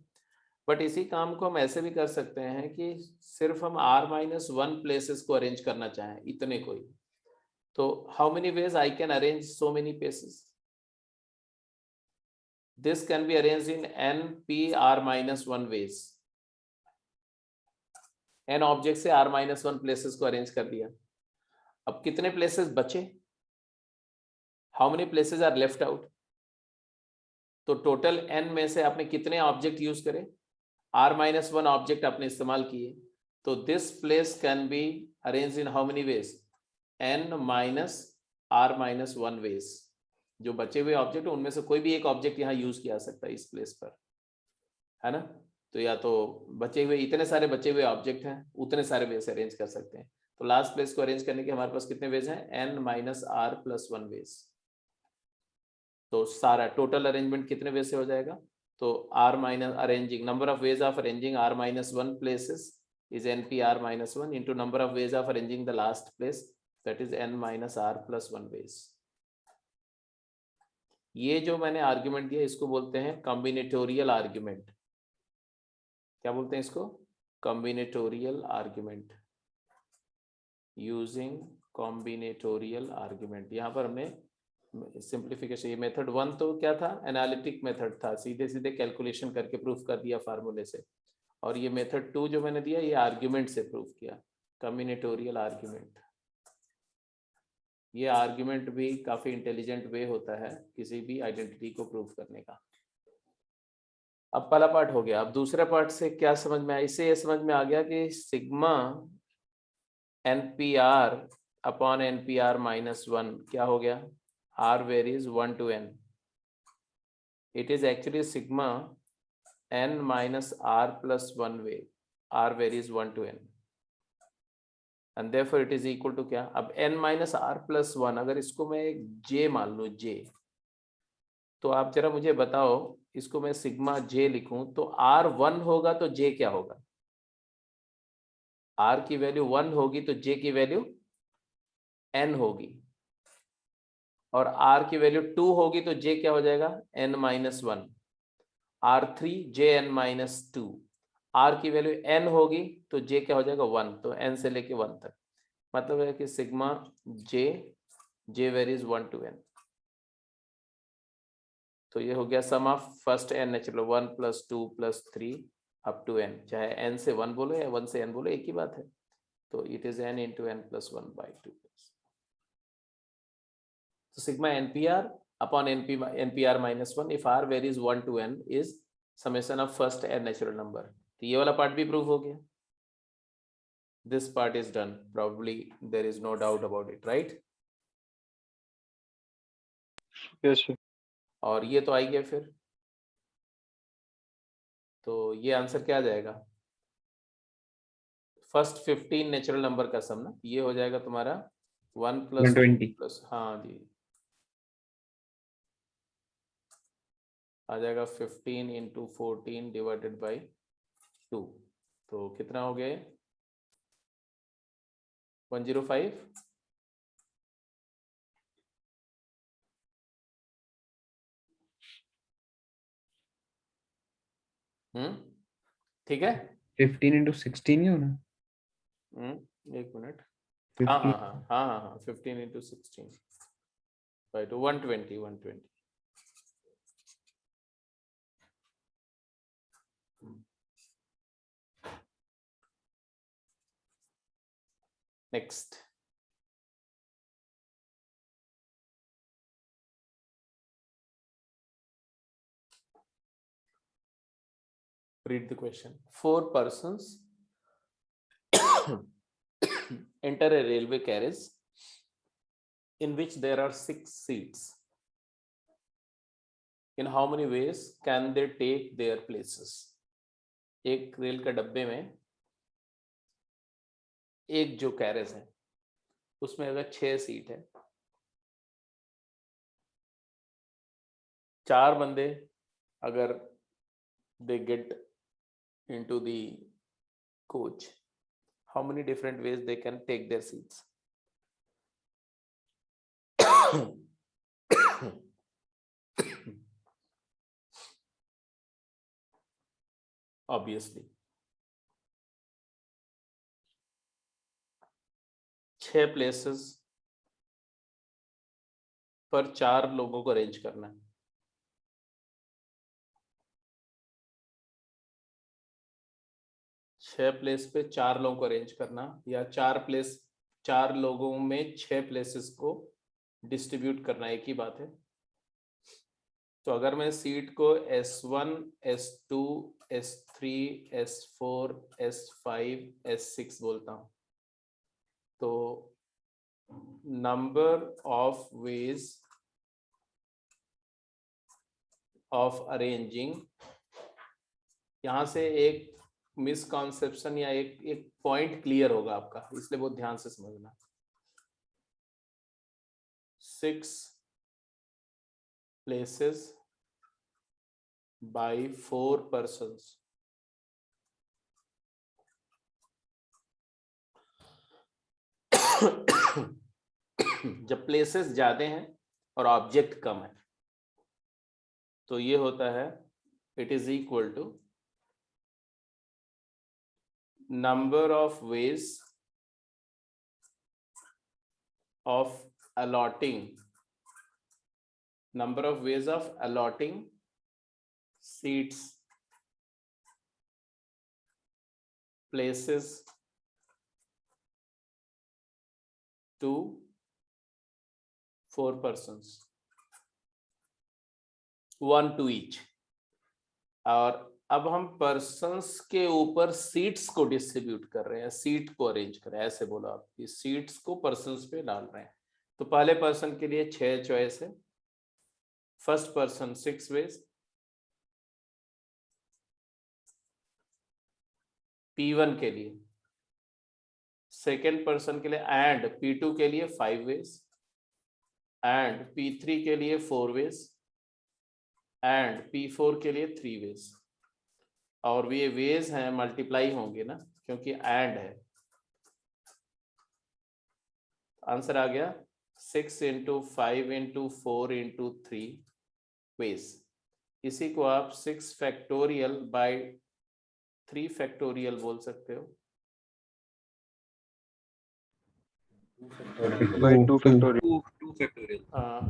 बट इसी काम को हम ऐसे भी कर सकते हैं कि सिर्फ हम r-1 प्लेसेस को अरेंज करना चाहें, इतने कोई, तो how many ways I can arrange so many places? This can be arrange in NPR-1 ways. n object से r-1 प्लेसेस को अरेंज कर दिया। अब कितने प्लेसेस बचे? How many places are left out? तो टोटल n में से आपने कितने ऑब्जेक्ट यूज करे? r-1 ऑब्जेक्ट आपने इस्तेमाल किए, तो this place can be arrange in how many ways? n-r-1 ways. जो बचे हुए ऑब्जेक्ट उनमें से कोई भी एक ऑब्जेक्ट यहाँ यूज किया जा सकता है इस प्लेस पर, है ना? तो या तो बचे हुए इतने सारे बचे हुए ऑब्जेक्ट हैं, उतने सारे वेज से अरेंज कर सकते हैं। तो लास्ट प्लेस को अरेंज करने के हमारे पास कितने वेज हैं? n-r+1 veg. तो सारा टोटल अरेंजमेंट कितने वेज से हो जाएगा? तो r minus arranging number of ways of arranging r-1 places is NPR-1 into number of ways of arranging the last place, that is n-r+1 ways। ये जो मैंने आर्ग्यूमेंट दिया इसको बोलते हैं कॉम्बिनेटोरियल आर्ग्यूमेंट। क्या बोलते हैं इसको? Combinatorial argument, using combinatorial argument. यहाँ पर हमने सिंप्लीफिकेशन, ये मेथड 1 तो क्या था? एनालिटिक मेथड था, सीधे सीधे कैलकुलेशन करके प्रूफ कर दिया फार्मूले से। और ये मेथड 2 जो मैंने दिया ये आर्ग्यूमेंट से प्रूफ किया, कॉम्बिनेटोरियल आर्ग्यूमेंट। ये आर्ग्यूमेंट भी काफी इंटेलिजेंट वे होता है किसी भी आइडेंटिटी को प्रूफ करने का। अब पहला पार्ट हो गया। अब दूसरे पार्ट से क्या समझ में आया? इससे ये समझ में आ गया कि सिग्मा NPR अपॉन NPR-1 क्या हो गया? R varies 1 to n। It is actually sigma n-r+1 way, R varies 1 to n, and therefore it is equal to क्या? अब n-r+1 अगर इसको मैं एक j मान लूं, j, तो आप जरा मुझे बताओ इसको मैं सिग्मा j लिखूं तो r 1 होगा तो j क्या होगा? r की वैल्यू 1 होगी तो j की वैल्यू n होगी, और r की वैल्यू 2 होगी तो j क्या हो जाएगा? n-1। R3 Jn-2, R की वैल्यू n होगी तो j क्या हो जाएगा? 1। तो n से लेके 1 तक, मतलब है कि sigma j varies 1 to n। तो ये हो गया sum of first n natural 1 + 2 + 3 up to n, चाहे n से 1 बोलो या 1 से n बोलो, एक ही बात है। तो इट इज n × n+1/2। तो sigma NPR upon NPR-1 if R varies 1 to n is summation of first n natural number। तो ये वाला पार्ट भी प्रूव हो गया। This part is done, probably there is no doubt about it, right? Yes sir। और ये तो आई गया फिर, तो ये आंसर क्या आ जाएगा? फर्स्ट 15 नेचुरल नंबर का सम ना, ये हो जाएगा तुम्हारा 1 + 2 + हाँ जी, आ जाएगा 15 × 14 / 2। तो कितना हो गया? 105। ठीक है। 15 × 16 ही होना। एक मिनट, हाँ हाँ हाँ हाँ हाँ हाँ 15 × 16/2 120। Next, read the question. 4 persons enter a railway carriage in which there are 6 seats. In how many ways can they take their places? एक रेल के डब्बे में एक जो कैरेज है उसमें अगर 6 सीट है, 4 बंदे अगर they get into the coach, how many different ways they can take their seats? Obviously 6 places पर 4 लोगों को अरेंज करना है। छह प्लेस पे 4 लोगों को अरेंज करना, या 4 लोगों में 6 प्लेसेस को डिस्ट्रीब्यूट करना, एक ही बात है। तो अगर मैं सीट को S1, S2, S3, S4, S5, S6 बोलता हूं, तो number of ways of arranging, यहां से एक मिसकॉन्सेप्शन या एक पॉइंट क्लियर होगा आपका, इसलिए बहुत ध्यान से समझना। 6 places by 4 persons. जब प्लेसेस ज्यादा हैं और ऑब्जेक्ट कम है तो ये होता है it is equal to number of ways of allotting seats, places to 4 persons, 1 to each। और अब हम पर्सन्स के ऊपर सीट्स को डिस्ट्रीब्यूट कर रहे हैं, सीट को अरेंज कर रहे हैं, ऐसे बोलो आप कि सीट्स को पर्सन्स पे डाल रहे हैं। तो पहले पर्सन के लिए 6 चॉइस है, फर्स्ट पर्सन 6 वेज, P1 के लिए, सेकेंड पर्सन के लिए एंड P2 के लिए 5 वेज, एंड P3 के लिए 4 वेज, एंड P4 के लिए 3 वेज। और ये वेज हैं मल्टीप्लाई होंगे ना, क्योंकि एंड है। आंसर आ गया 6 × 5 × 4 × 3 वेज। इसी को आप 6 फैक्टोरियल बाय 3 फैक्टोरियल बोल सकते हो। by 2 factorial. 2 factorial।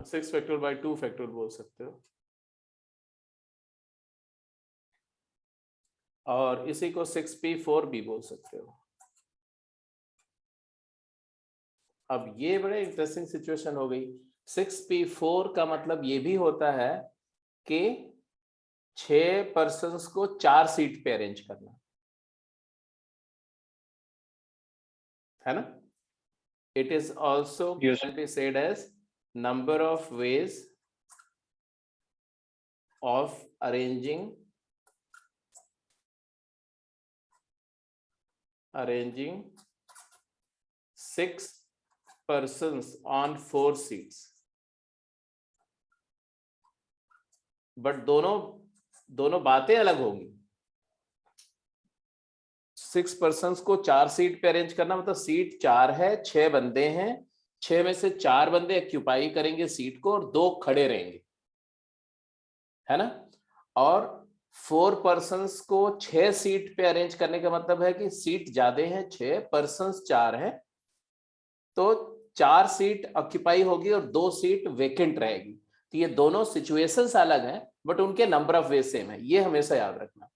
6 factorial by 2 factorial बोल सकते हो। और इसी को 6P4 भी बोल सकते हो। अब ये बड़े इंटरेस्टिंग सिचुएशन हो गई। 6P4 का मतलब ये भी होता है कि 6 पर्सन्स को 4 सीट पे अरेंज करना है ना। It is also can be said as number of ways of arranging 6 persons on 4 seats। But दोनों बातें अलग होंगी। 6 persons को 4 सीट पे अरेंज करना मतलब सीट 4 है, 6 बंदे हैं, 6 में से 4 बंदे ऑक्यूपाई करेंगे सीट को और 2 खड़े रहेंगे, है ना। और 4 पर्सन्स को 6 सीट पे अरेंज करने का मतलब है कि सीट ज्यादा है, 6 पर्सन्स 4 हैं, तो 4 सीट ऑक्यूपाई होगी और 2 सीट वेकेंट रहेगी। तो ये दोनों सिचुएशंस अलग हैं बट उनके नंबर ऑफ वे सेम है। ये हमेशा याद रखना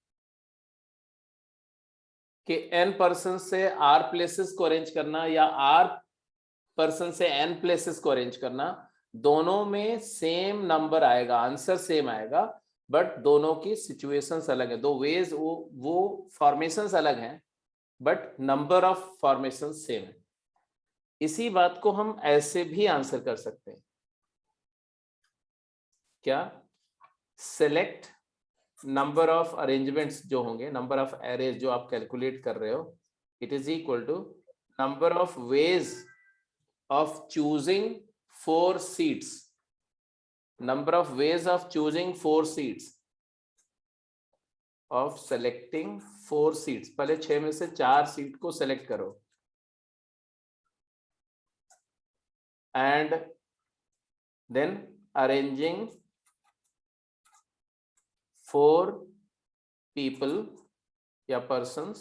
कि n पर्सन से r प्लेसेस को अरेंज करना या r पर्सन से n प्लेसेस को अरेंज करना, दोनों में सेम नंबर आएगा, आंसर सेम आएगा, बट दोनों की सिचुएशंस अलग है, दो वेज, वो फॉर्मेशंस अलग हैं but number of formations same है। इसी बात को हम ऐसे भी आंसर कर सकते हैं, क्या? सेलेक्ट नंबर ऑफ अरेंजमेंट्स जो होंगे, नंबर ऑफ एरेज जो आप कैलकुलेट कर रहे हो, it is equal to number of ways of choosing 4 seats, number of ways of choosing 4 seats, of selecting 4 seats. पहले 6 में से 4 सीट को सेलेक्ट करो एंड देन अरेंजिंग 4 people या persons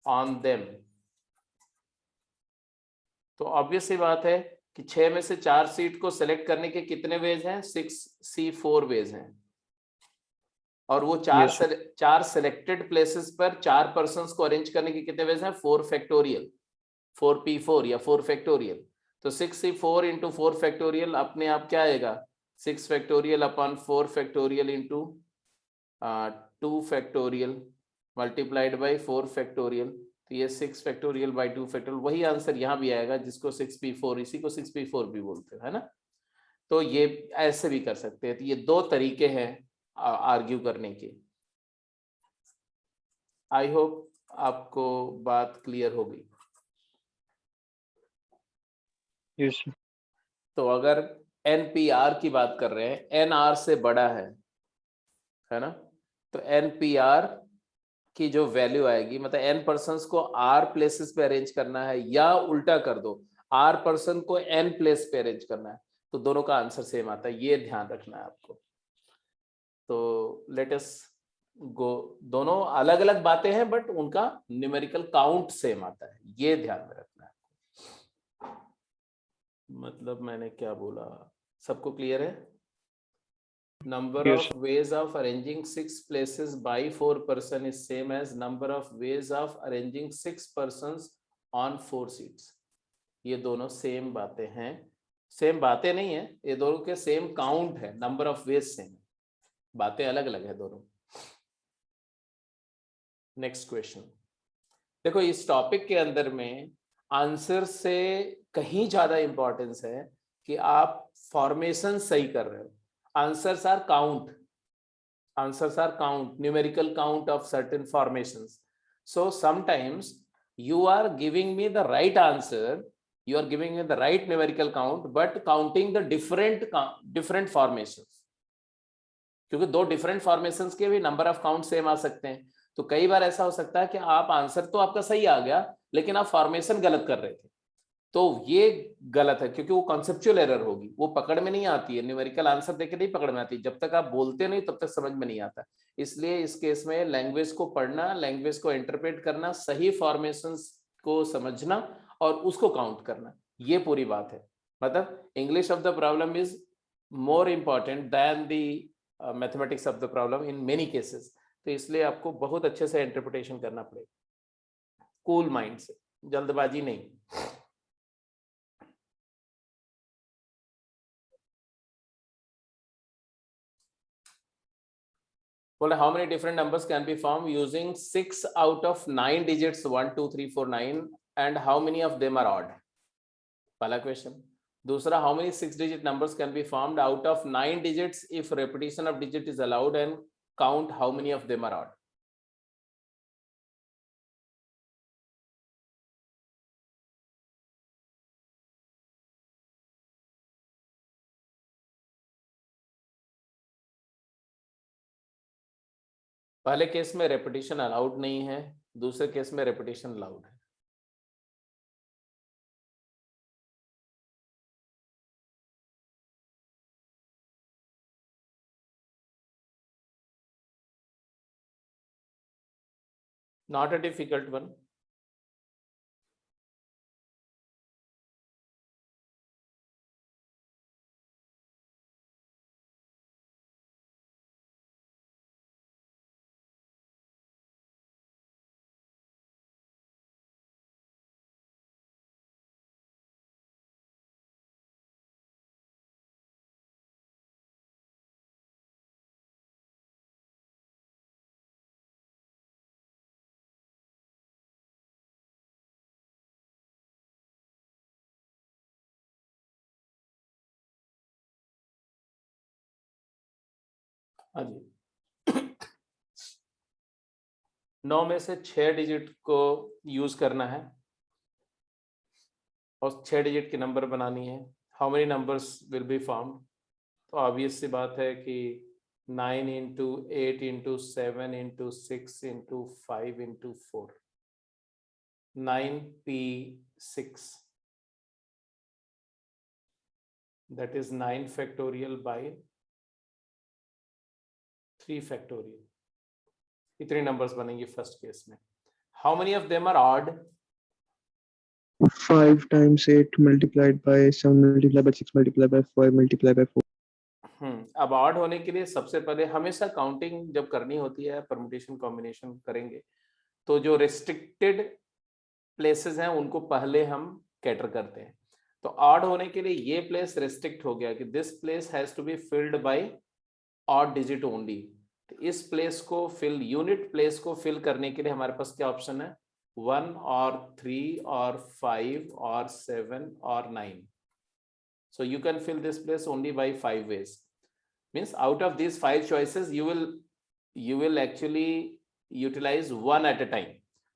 on them। तो ऑब्वियस सी बात है कि 6 में से 4 सीट को सेलेक्ट करने के कितने वेज हैं? 6C4 वेज हैं, और वो चार सेलेक्टेड प्लेसेस पर 4 पर्सन्स को अरेंज करने के कितने वेज हैं? 4 फैक्टोरियल, 4P4 या 4 फैक्टोरियल। तो 6C4 इंटू 4 फैक्टोरियल अपने आप क्या आएगा? 6 factorial upon 4 factorial into 2 factorial multiplied by 4 factorial. तो ये 6 फैक्टोरियल बाई 2 फैक्टोरियल, वही आंसर यहाँ भी आएगा, जिसको 6P4, इसी को 6P4 भी बोलते हैं, है ना। तो ये ऐसे भी कर सकते हैं। तो ये 2 तरीके हैं आर्ग्यू करने के। आई होप आपको बात क्लियर हो गई। Yes sir. तो अगर NPR की बात कर रहे हैं, NR से बड़ा है ना, तो NPR की जो वैल्यू आएगी, मतलब N पर्सन्स को R प्लेसेस पे अरेंज करना है, या उल्टा कर दो, R पर्सन को N प्लेस पे अरेंज करना है, तो दोनों का आंसर सेम आता है। ये ध्यान रखना है आपको। तो लेट अस गो, दोनों अलग अलग बातें हैं बट उनका न्यूमेरिकल काउंट सेम आता है, ये ध्यान में रखना है आपको। मतलब मैंने क्या बोला, सबको क्लियर है? Number Yes, of ways of arranging 6 places by 4 person is same as number of ways of arranging 6 persons on 4 seats। ये दोनों सेम बातें हैं, सेम बातें नहीं है, ये दोनों के सेम काउंट है, नंबर ऑफ वेज सेम, बातें अलग अलग है दोनों। नेक्स्ट क्वेश्चन देखो, इस टॉपिक के अंदर में आंसर से कहीं ज्यादा इंपॉर्टेंस है कि आप फॉर्मेशन सही कर रहे हो। Answers are count. Answers are count, numerical count of certain formations. So sometimes you are giving me the right answer, you are giving me the right numerical count, but counting the different formations. क्योंकि 2 different formations के भी number of count same आ सकते हैं। तो कई बार ऐसा हो सकता है कि आप आंसर तो आपका सही आ गया, लेकिन आप फॉर्मेशन गलत कर रहे थे, तो ये गलत है, क्योंकि वो कॉन्सेप्चुअल एरर होगी, वो पकड़ में नहीं आती है। न्यूमेरिकल आंसर देके नहीं पकड़ में आती, जब तक आप बोलते नहीं तब तक समझ में नहीं आता। इसलिए इस केस में लैंग्वेज को पढ़ना, लैंग्वेज को इंटरप्रेट करना, सही फॉर्मेशंस को समझना और उसको काउंट करना, ये पूरी बात है। मतलब English of the problem is more important than the mathematics of the problem in many cases. तो इसलिए आपको बहुत अच्छे से इंटरप्रिटेशन करना पड़ेगा, कूल माइंड से, जल्दबाजी नहीं। बोले how many different numbers can be formed using 6 out of 9 digits 1 2 3 4 9 and how many of them are odd? पहला क्वेश्चन। दूसरा, how many 6 digit numbers can be formed out of 9 digits if repetition of digit is allowed, and count how many of them are odd? पहले case में repetition allowed नहीं है, दूसरे case में repetition allowed है। Not a difficult one. हाँ जी 9 में से 6 डिजिट को यूज करना है और 6 डिजिट की नंबर बनानी है। How many numbers will be formed? तो ऑब्वियस सी बात है कि 9 into 8 into 7 into 6 into 5 into 4 9p6 that is 9 factorial by 3 factorial। इतने नंबर्स बनेंगे फर्स्ट केस में। How many of them are odd? 5 times 8 multiplied by 7 multiplied by 6 multiplied by 5 multiplied by 4. अब odd होने के लिए सबसे पहले हमेशा काउंटिंग जब करनी होती है, परमुटेशन कॉम्बिनेशन करेंगे तो जो रिस्ट्रिक्टेड प्लेसेस हैं उनको पहले हम कैटर करते हैं। तो ऑड होने के लिए ये प्लेस रिस्ट्रिक्ट हो गया कि this place has to be filled by odd digit only. तो इस प्लेस को फिल, यूनिट प्लेस को फिल करने के लिए हमारे पास क्या ऑप्शन है? 1 और 3 और 5 और 7 और 9। So you can fill this place only by 5 ways. Means out of these 5 choices you will actually utilize one at a time.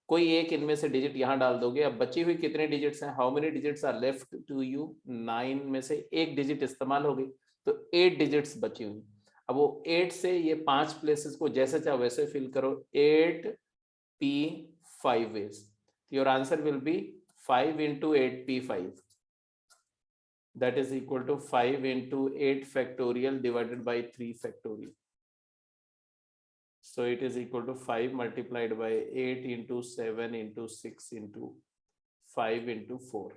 कोई एक इनमें से डिजिट यहाँ डाल दोगे। अब बची हुई कितने डिजिट्स हैं? How many digits are left to you? 9 में से एक डिजिट इस्तेमाल हो गई तो 8 डिजिट्स बची हुई। अब वो 8 से ये 5 प्लेसेस को जैसे चाहे वैसे फिल करो। 8p 5 ways। Your answer will be 5 into 8p5, that is equal to 5 into 8 factorial divided by 3 factorial. So it is equal to 5 multiplied by 8 into 7 into 6 into 5 into 4.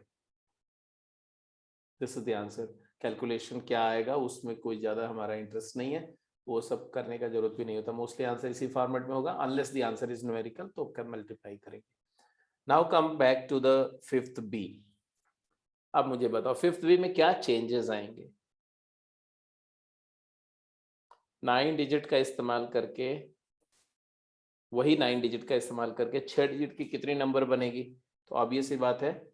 This is the answer. Calculation क्या आएगा उसमें कोई ज्यादा हमारा interest नहीं है, वो सब करने का जरूरत भी नहीं होता। मोस्टली आंसर इसी फॉर्मेट में होगा, unless the answer is numerical तो कर मल्टीप्लाई करेंगे। Now come back to the 5th B। अब मुझे बताओ 5th B में क्या चेंजेस आएंगे? 9 डिजिट का इस्तेमाल करके, वही 9 डिजिट का इस्तेमाल करके 6 डिजिट की कितनी नंबर बनेगी? तो ऑब्वियस सी बात है, 9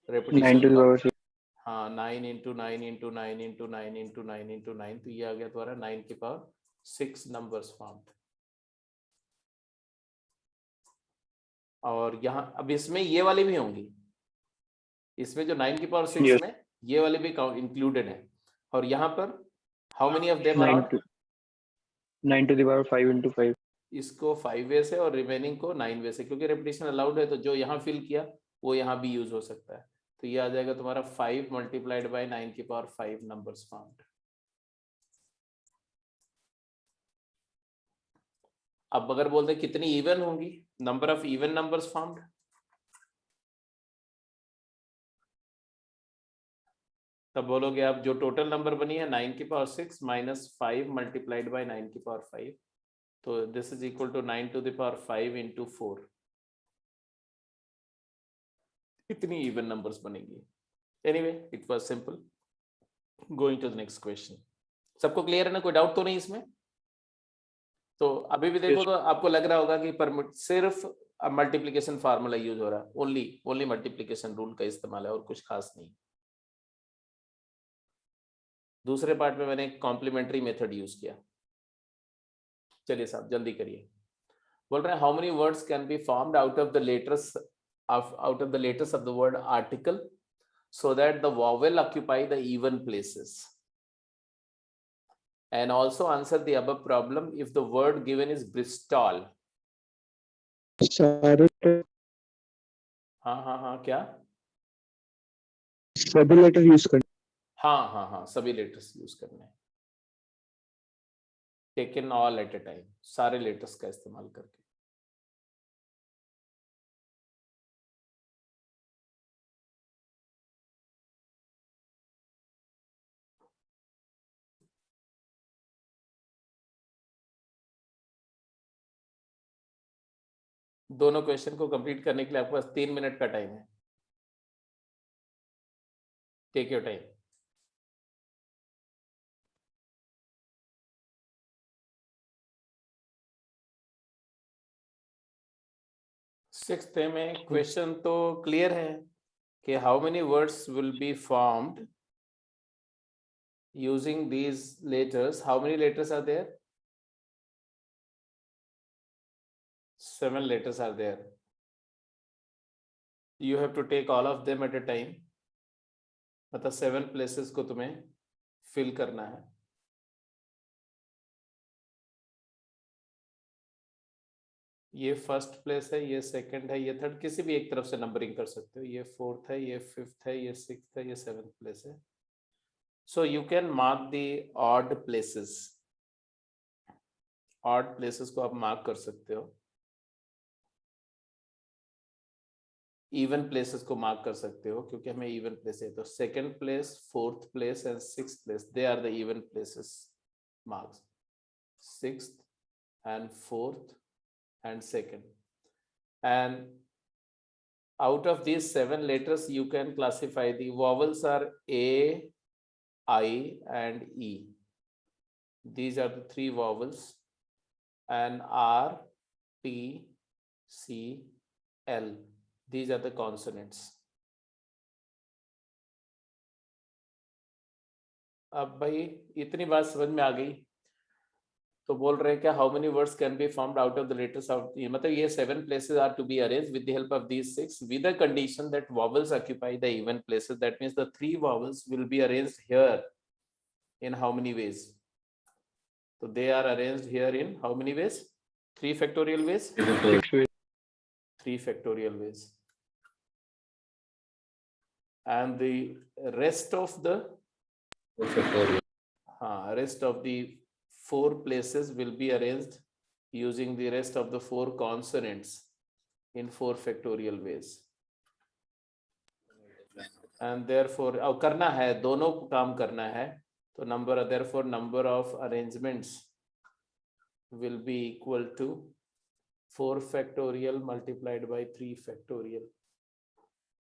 to the रेपिटेशन। power 6. हाँ 9 into 9 into 9 into 9 into 9 into 9, तो ये आ गया तुम्हारा 9 की पावर 6 नंबर्स फॉर्म्ड। और यहाँ अब इसमें ये वाली भी होंगी, इसमें जो 9 की पावर 6 Yes. में ये वाली भी इंक्लूडेड है। और यहाँ पर how many of them are 9 to the power 5 into 5. इसको 5 वे से और रिमेनिंग को 9 वे से, क्योंकि रेपिटेशन अलाउड है तो जो यहाँ फिल किया वो यहाँ भी यूज हो सकता है। तो ये आ जाएगा तुम्हारा 5 मल्टीप्लाइड बाय 9 की पावर 5 नंबर्स फॉर्म्ड। अब अगर बोलते कितनी इवन होंगी, number of even numbers formed, तब बोलोगे आप जो टोटल नंबर बनी है 9 की पावर 6 माइनस 5 मल्टीप्लाइड बाय 9 की पावर 5, तो this is equal to 9 to the power 5 into 4। इतनी इवन नंबर्स बनेंगी। Anyway it was simple. Going to the next question. सबको क्लियर है ना? कोई डाउट तो नहीं इसमें? तो अभी भी देखो तो आपको लग रहा होगा कि सिर्फ मल्टीप्लिकेशन फार्मूला यूज हो रहा है, ओनली मल्टीप्लिकेशन रूल का इस्तेमाल है और कुछ खास नहीं। दूसरे पार्ट में मैंने कॉम्प्लीमेंट्री मेथड यूज किया। चलिए साहब जल्दी करिए। बोल रहे हैं how many words can be formed out of the letters of the word article so that the vowel occupy the even places, and also answer the above problem if the word given is Bristol. हाँ क्या? सभी letter use करने। हाँ सभी letters use करने, taken all at a time, सारे letters का इस्तेमाल करके। दोनों क्वेश्चन को कंप्लीट करने के लिए आपके पास 3 मिनट का टाइम है। Take your time. सिक्स्थ में क्वेश्चन तो क्लियर है कि how many words will be formed using these letters. How many letters are there? 7 letters are there. You have to take all of them at a time. मतलब 7 places को तुम्हें fill करना है. ये first place है, ये second है, ये थर्ड, किसी भी एक तरफ से नंबरिंग कर सकते हो. ये फोर्थ है, ये फिफ्थ है, ये सिक्स्थ है, ये सेवंथ प्लेस है. So you can mark the odd places. Odd places को आप मार्क कर सकते हो. इवन प्लेसेस को मार्क कर सकते हो क्योंकि हमें इवन प्लेस है. तो second place, fourth place and sixth place, they are the even places. Marks sixth and fourth and second, and out of these 7 letters you can classify the vowels are A, I and E. These are the 3 vowels, and R, T, C, L, these are the consonants. अब भाई इतनी बात समझ में आ गई. तो बोल रहे हैं क्या, how many words can be formed out of the letters of, मतलब ये 7 places are to be arranged with the help of these 6 with the condition that vowels occupy the even places. That means the 3 vowels will be arranged here in how many ways. तो they are arranged here in how many ways? 3 factorial ways. 3 factorial ways. And the rest of the rest of the 4 places will be arranged using the rest of the 4 consonants in 4 factorial ways. And therefore अब करना है, दोनों काम करना है. तो therefore number of arrangements will be equal to 4 factorial multiplied by 3 factorial.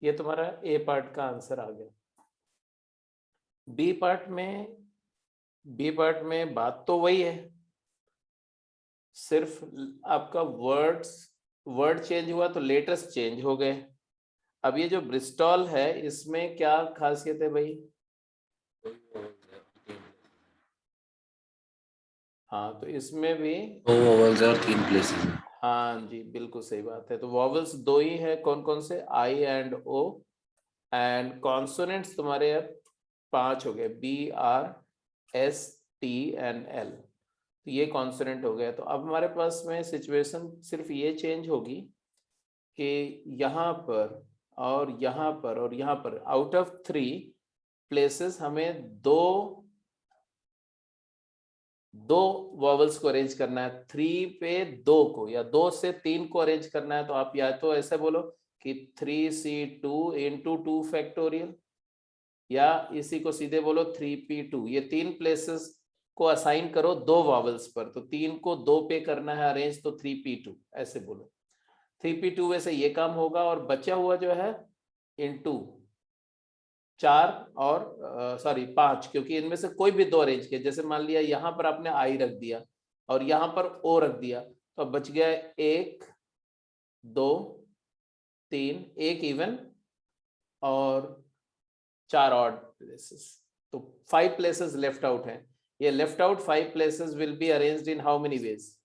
ये तुम्हारा A पार्ट का आंसर आ गया. बी पार्ट में बात तो वही है, सिर्फ आपका वर्ड चेंज हुआ तो लेटर्स चेंज हो गए. अब ये जो ब्रिस्टॉल है इसमें क्या खासियत है भाई? हाँ, तो इसमें भी 2 vowels और 3 places. हाँ जी, बिल्कुल सही बात है. तो वॉवल्स 2 ही है. कौन कौन से? I and O. And consonants तुम्हारे अब 5 हो गए. B, R, S, T and L. तो ये कॉन्सोनेंट हो गया. तो अब हमारे पास में सिचुएशन सिर्फ ये चेंज होगी कि यहाँ पर और यहाँ पर और यहाँ पर आउट ऑफ 3 प्लेसेस हमें दो वॉवल्स को अरेंज करना है. 3 पे 2 को या 2 से 3 को अरेंज करना है. तो आप या तो ऐसे बोलो कि 3C2 into 2 फैक्टोरियल, या इसी को सीधे बोलो 3P2. ये 3 प्लेसेस को असाइन करो 2 वॉवल्स पर. तो 3 को 2 पे करना है अरेंज, तो 3P2 ऐसे बोलो. 3P2 वैसे ये काम होगा. और बचा हुआ जो है इनटू 4 और 5, क्योंकि इनमें से कोई भी 2 अरेंज किया. जैसे मान लिया यहाँ पर आपने I रख दिया और यहाँ पर O रख दिया, तो अब बच गया 1, 2, 3, 1 इवन और 4 ऑड प्लेसेस. तो 5 प्लेसेस लेफ्ट आउट हैं. ये left out 5 places will be arranged in how many veg?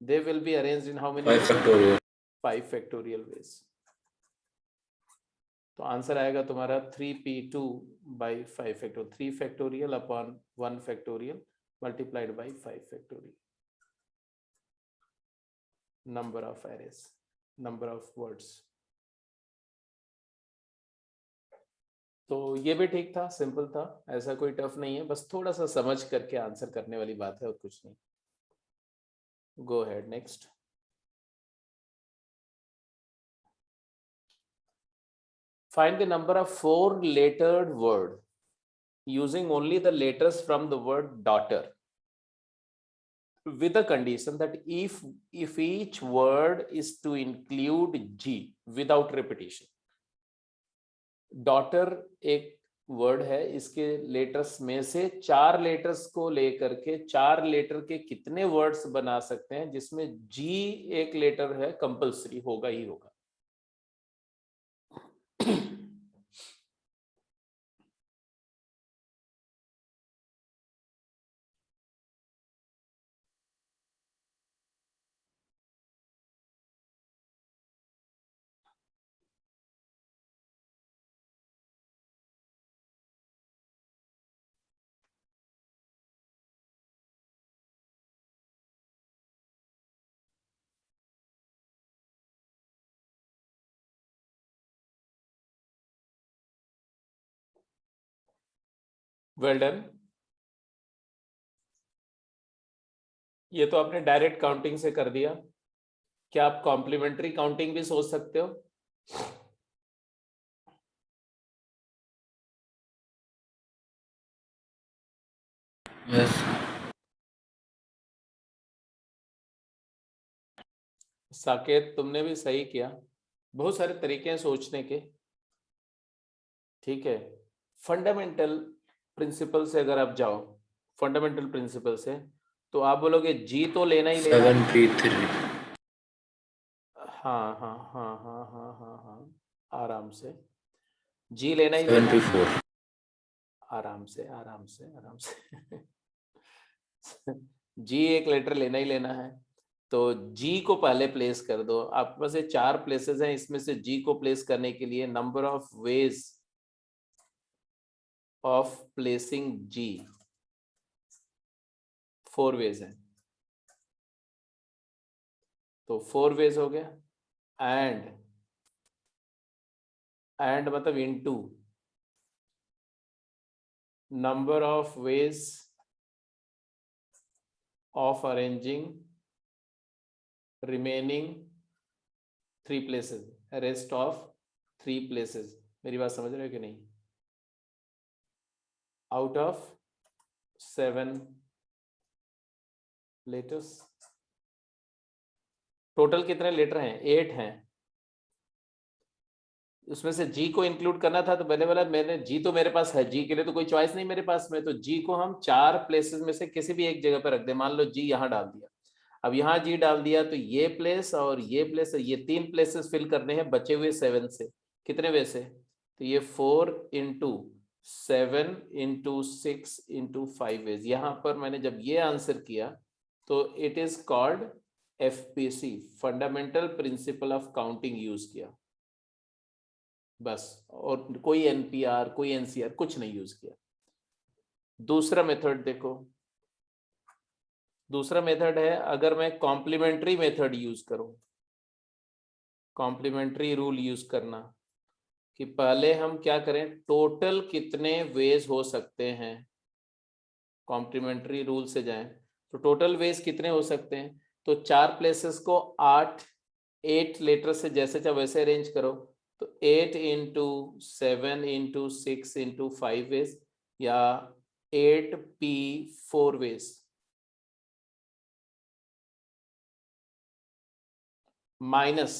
They will be arranged in how many? 5 factorial. 5 factorial ways. तो आंसर आएगा तुम्हारा 3P2 by 5 factorial. 3 factorial upon 1 factorial multiplied by 5 factorial. Number of arrays, number of words. तो ये भी ठीक था, simple था, ऐसा कोई टफ नहीं है. बस थोड़ा सा समझ करके आंसर करने वाली बात है और कुछ नहीं. Go ahead, next. Find the number of 4-lettered word using only the letters from the word daughter, with the condition that if each word is to include G without repetition. Daughter एक word है, इसके letters में से 4 letters को लेकर के 4 letter के कितने वर्ड्स बना सकते हैं जिसमें जी एक लेटर है, कंपल्सरी होगा ही होगा. Well done. ये तो आपने डायरेक्ट काउंटिंग से कर दिया। क्या आप कॉम्प्लीमेंट्री काउंटिंग भी सोच सकते हो? Yes. साकेत तुमने भी सही किया। बहुत सारे तरीके हैं सोचने के, ठीक है। फंडामेंटल प्रिंसिपल से अगर आप जाओ, फंडामेंटल प्रिंसिपल से, तो आप बोलोगे जी तो लेना ही लेना। 7P3. हाँ हाँ हाँ हाँ हाँ हाँ हाँ, आराम से जी लेना ही लेना। 7P4. आराम से आराम से आराम से जी एक लेटर लेना ही लेना है, तो जी को पहले प्लेस कर दो। आपके पास ये 4 प्लेसेस हैं, इसमें से जी को प्लेस करने के लिए number of ways of placing G 4 ways हैं, तो 4 वेज हो गया। एंड मतलब into number of ways of arranging remaining 3 places, rest of 3 places. मेरी बात समझ रहे हो कि नहीं? आउट ऑफ 7 लेटर्स, टोटल कितने लेटर हैं? 8 हैं। उसमें से जी को इंक्लूड करना था, तो मैंने बोला मैंने जी तो मेरे पास है, जी के लिए तो कोई चॉइस नहीं मेरे पास में, तो जी को हम 4 प्लेसेस में से किसी भी एक जगह पर रख दे। मान लो जी यहाँ डाल दिया, अब यहाँ जी डाल दिया, तो ये प्लेस और ये प्लेस, ये 3 प्लेसेस फिल करने हैं बचे हुए 7 से। कितने वे से? तो ये 4 इंटू 7 इंटू 6 इंटू 5 वेज। यहाँ पर मैंने जब ये आंसर किया तो it is called FPC, fundamental principle of counting use किया बस, और कोई NPR कोई NCR कुछ नहीं यूज किया। दूसरा मेथड देखो, दूसरा मेथड है अगर मैं कॉम्प्लीमेंट्री मेथड यूज करूं, कॉम्प्लीमेंट्री रूल यूज करना, कि पहले हम क्या करें, टोटल कितने वेज हो सकते हैं, कॉम्प्लीमेंट्री रूल से जाएं तो टोटल वेज कितने हो सकते हैं, तो 4 प्लेसेस को 8 लेटर से जैसे चाहे वैसे अरेंज करो, तो 8 इंटू 7 इंटू 6 इंटू 5 वेज, या 8P4 वेज, माइनस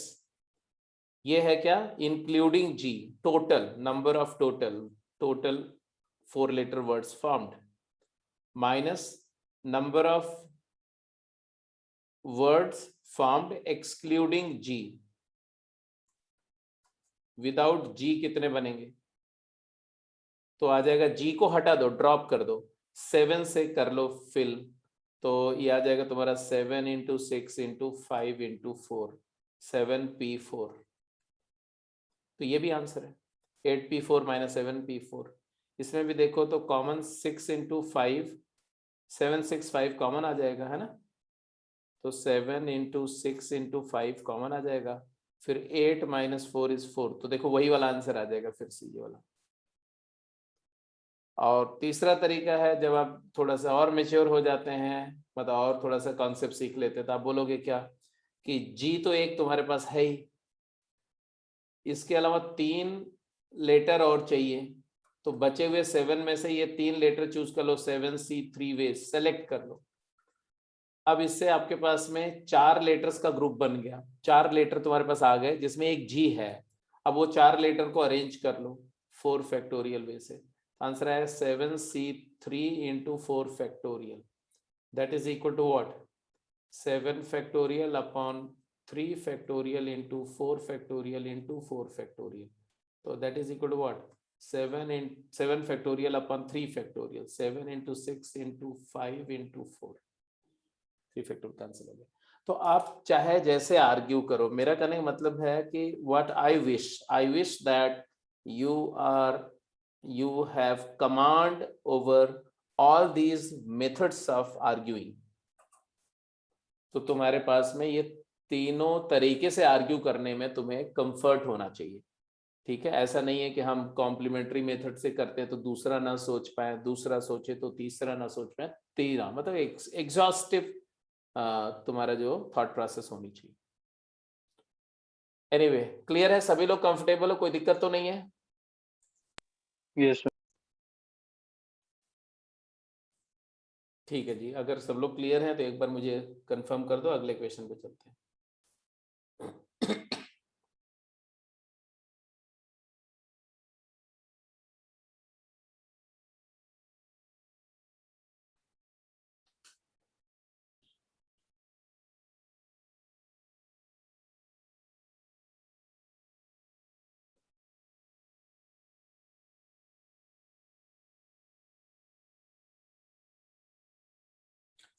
ये है क्या, including G, total number of total 4 letter words formed, minus number of words formed excluding G. Without G कितने बनेंगे, तो आ जाएगा जी को हटा दो, ड्रॉप कर दो, 7 से कर लो फिल, तो ये आ जाएगा तुम्हारा 7 इंटू 6 इंटू 5 इंटू 4, 7P4। तो ये भी आंसर है, 8P4 माइनस 7P4। इसमें भी देखो तो कॉमन 6 इंटू 5, 7 6 5 कॉमन आ जाएगा, है ना, तो 7 इंटू 6 इंटू 5 कॉमन आ जाएगा, फिर 8 माइनस 4 इज 4, तो देखो वही वाला आंसर आ जाएगा फिर से, ये वाला। और तीसरा तरीका है जब आप थोड़ा सा और मेच्योर हो जाते हैं, मतलब और थोड़ा सा कॉन्सेप्ट सीख लेते हैं, तो आप बोलोगे क्या, कि जी तो एक तुम्हारे पास है ही, इसके अलावा 3 लेटर और चाहिए, तो बचे हुए 7 में से ये 3 लेटर चूज कर लो, 7C3 वे सेलेक्ट कर लो। अब इससे आपके पास में 4 लेटर्स का ग्रुप बन गया, 4 लेटर तुम्हारे पास आ गए जिसमें एक जी है। अब वो 4 लेटर को अरेंज कर लो 4 फैक्टोरियल वे से, आंसर है 7C3 into 4 factorial, that is equal to what, 7 factorial upon 3 factorial into 4 factorial into 4 factorial, तो that is equal to what, 7 factorial upon 3 factorial, 7 into 6 into 5 into 4, 3 factorial cancel हो गया। तो आप चाहे जैसे आर्ग्यू करो, मेरा कहने का मतलब है कि what I wish that you have command over all these methods of arguing, तो तुम्हारे पास में ये तीनों तरीके से आर्ग्यू करने में तुम्हें कंफर्ट होना चाहिए, ठीक है, ऐसा नहीं है कि हम कॉम्प्लीमेंट्री मेथड से करते हैं तो दूसरा ना सोच पाए, दूसरा सोचे तो तीसरा ना सोच पाए, तीसरा मतलब एग्जॉस्टिव तुम्हारा जो थॉट प्रोसेस होनी चाहिए। एनीवे, क्लियर है, सभी लोग कंफर्टेबल हो, कोई दिक्कत तो नहीं है? Yes sir. ठीक है जी, अगर सब लोग क्लियर हैं तो एक बार मुझे कंफर्म कर दो, अगले क्वेश्चन पे चलते हैं।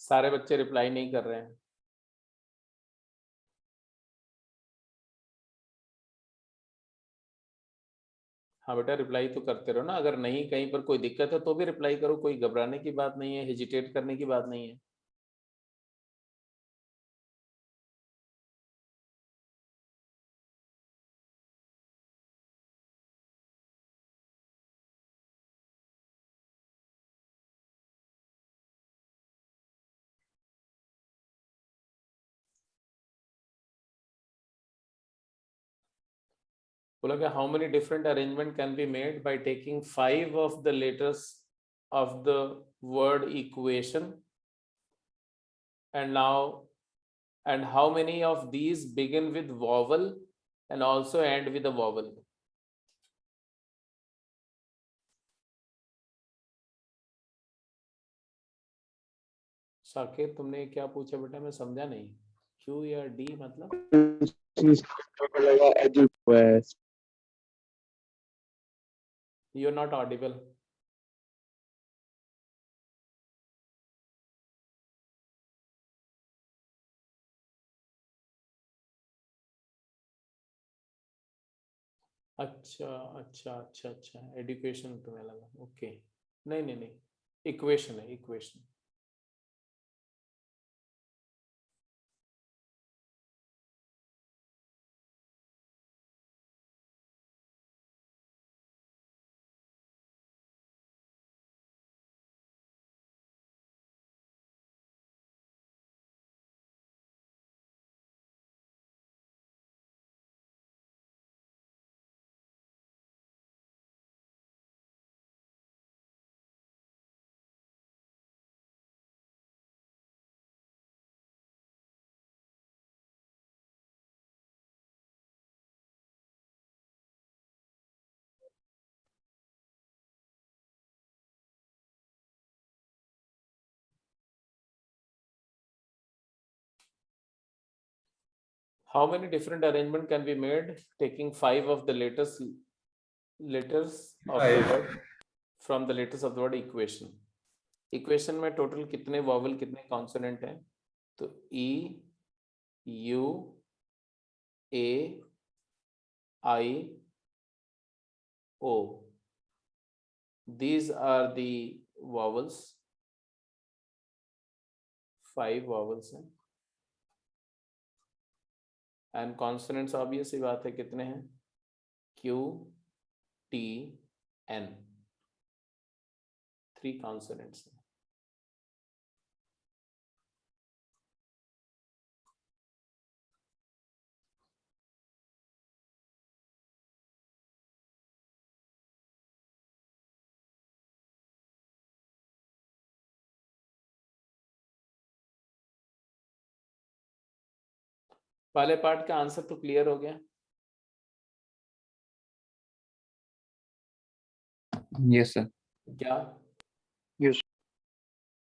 सारे बच्चे रिप्लाई नहीं कर रहे हैं। हाँ बेटा, रिप्लाई तो करते रहो ना, अगर नहीं कहीं पर कोई दिक्कत है तो भी रिप्लाई करो, कोई घबराने की बात नहीं है, हेजिटेट करने की बात नहीं है। बोला कि how many different arrangement can be made by taking 5 of the letters of the word equation and how many of these begin with vowel and also end with a vowel? Saket, तुमने क्या पूछा बेटा, मैं समझा नहीं। क्यू या D मतलब? You're not audible. अच्छा अच्छा अच्छा अच्छा, एडुकेशन तुम्हें लगा, ओके। नहीं नहीं नहीं, इक्वेशन है, equation. How many different arrangement can be made taking 5 of the letters of the word from the letters of the word equation? Equation में टोटल कितने वॉवल, कितने कॉन्सोनेंट हैं? तो E, U, A, I, O, these are the vowels, 5 vowels हैं। And consonants obvious सी बात है, कितने हैं? क्यू, टी, एन, 3 कॉन्सोनेंट्स हैं। पहले पार्ट का आंसर तो क्लियर हो गया? Yes sir. क्या यस।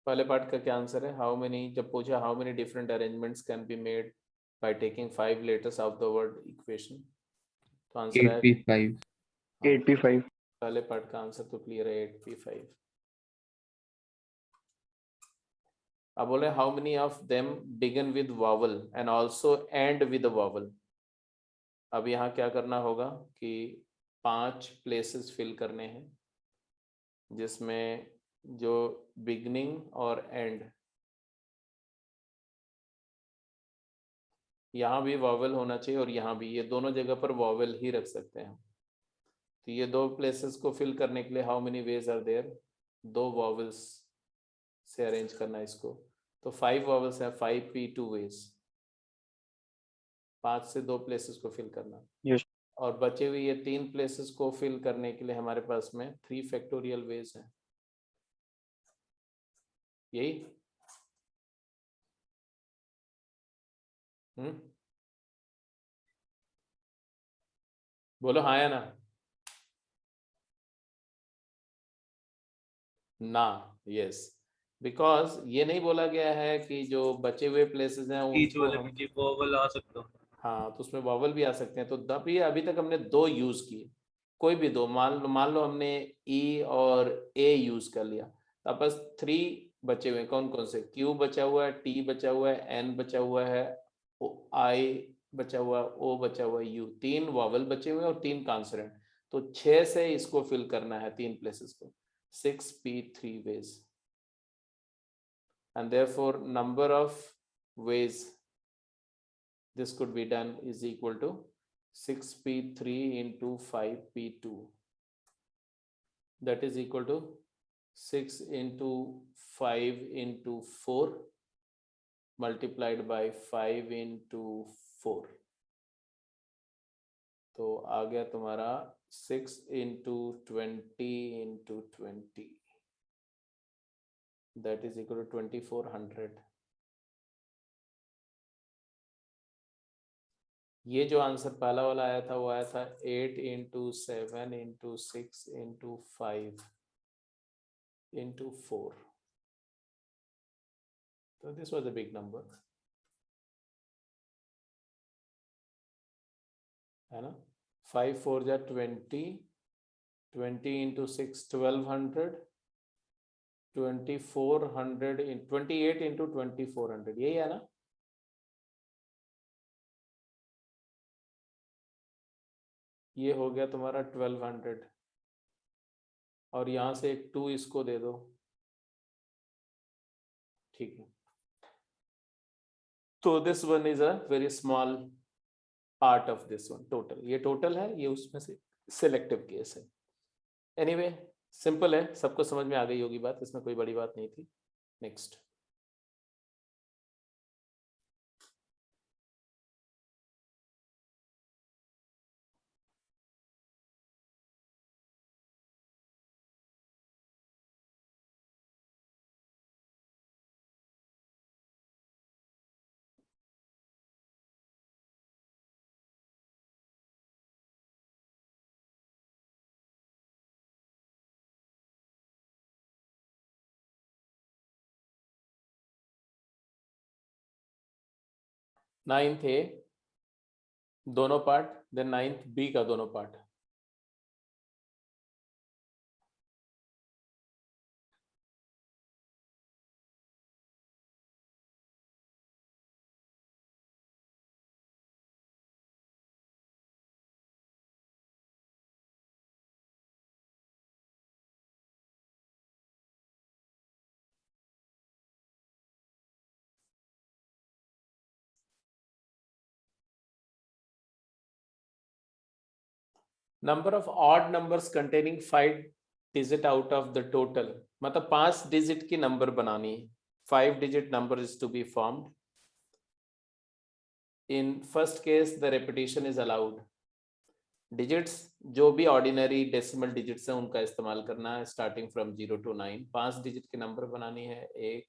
पहले पार्ट का क्या आंसर है? हाउ मेनी, जब पूछा how many different arrangements can be made by taking 5 letters of the word equation, तो आंसर है 8p5। 8p5। पहले पार्ट का आंसर तो क्लियर है, 8p5। अब बोले how many of them begin with vowel and also and with a vowel. अब यहाँ क्या करना होगा कि 5 प्लेसेस फिल करने हैं जिसमें जो बिगनिंग और एंड, यहाँ भी वॉवल होना चाहिए और यहाँ भी, ये दोनों जगह पर वॉवल ही रख सकते हैं। तो ये 2 प्लेसेस को फिल करने के लिए how many ways are there, 2 vowels से अरेंज करना इसको, तो 5 वॉवल्स है, 5p2 वेज, 5 से 2 प्लेसेस को फिल करना। Yes. और बचे हुए ये 3 प्लेसेस को फिल करने के लिए हमारे पास में 3 फैक्टोरियल वेज हैं, यही। बोलो हाँ या ना। ना, यस, बिकॉज ये नहीं बोला गया है कि जो बचे हुए प्लेसेस हैं बीच उसको वाले हम, में जी वोवल आ सकता हूँ। हाँ तो उसमें वॉवल भी आ सकते हैं। तो तब ये अभी तक हमने 2 यूज किए, कोई भी 2, मान लो हमने ई और ए यूज कर लिया, तो अब बस 3 बचे हुए हैं। कौन कौन से? क्यू बचा हुआ है, टी बचा हुआ है, एन बचा हुआ है, आई बचा हुआ है, ओ बचा हुआ है, यू। 3 वॉवल बचे हुए हैं और 3 कॉन्सोनेंट। तो 6 से इसको फिल करना है 3 प्लेसेस को, 6p3 ways, and therefore number of ways this could be done is equal to 6p3 into 5p2, that is equal to 6 into 5 into 4 multiplied by 5 into 4, तो आ गया तुम्हारा 6 into 20 into 20, that is equal to 2400। ये जो answer पहला वाला आया था वो आया था 8 into 7 into 6 into 5 into 4, so this was a big number, है ना। 5 4 जा 20, 20 into 6 1200, 2400 in 28 into 2400, यही है ना। ये हो गया तुम्हारा 1200, और यहाँ से एक 2 इसको दे दो, ठीक है। तो this one is a very small part of this one. Total, ये टोटल है, ये उसमें से सिलेक्टिव केस है। एनीवे सिंपल है, सबको समझ में आ गई होगी बात, इसमें कोई बड़ी बात नहीं थी। नेक्स्ट, नाइन्थ ए दोनों पार्ट, देन नाइन्थ बी का दोनों part. Number of odd numbers containing 5 digit out of the total, मतलब 5 डिजिट की नंबर बनानी है। 5 digit number is to be formed. In first case the repetition is allowed. Digits जो भी ordinary decimal digits हैं उनका इस्तेमाल करना है, स्टार्टिंग फ्रॉम 0 to 9। 5 डिजिट की नंबर बनानी है, 1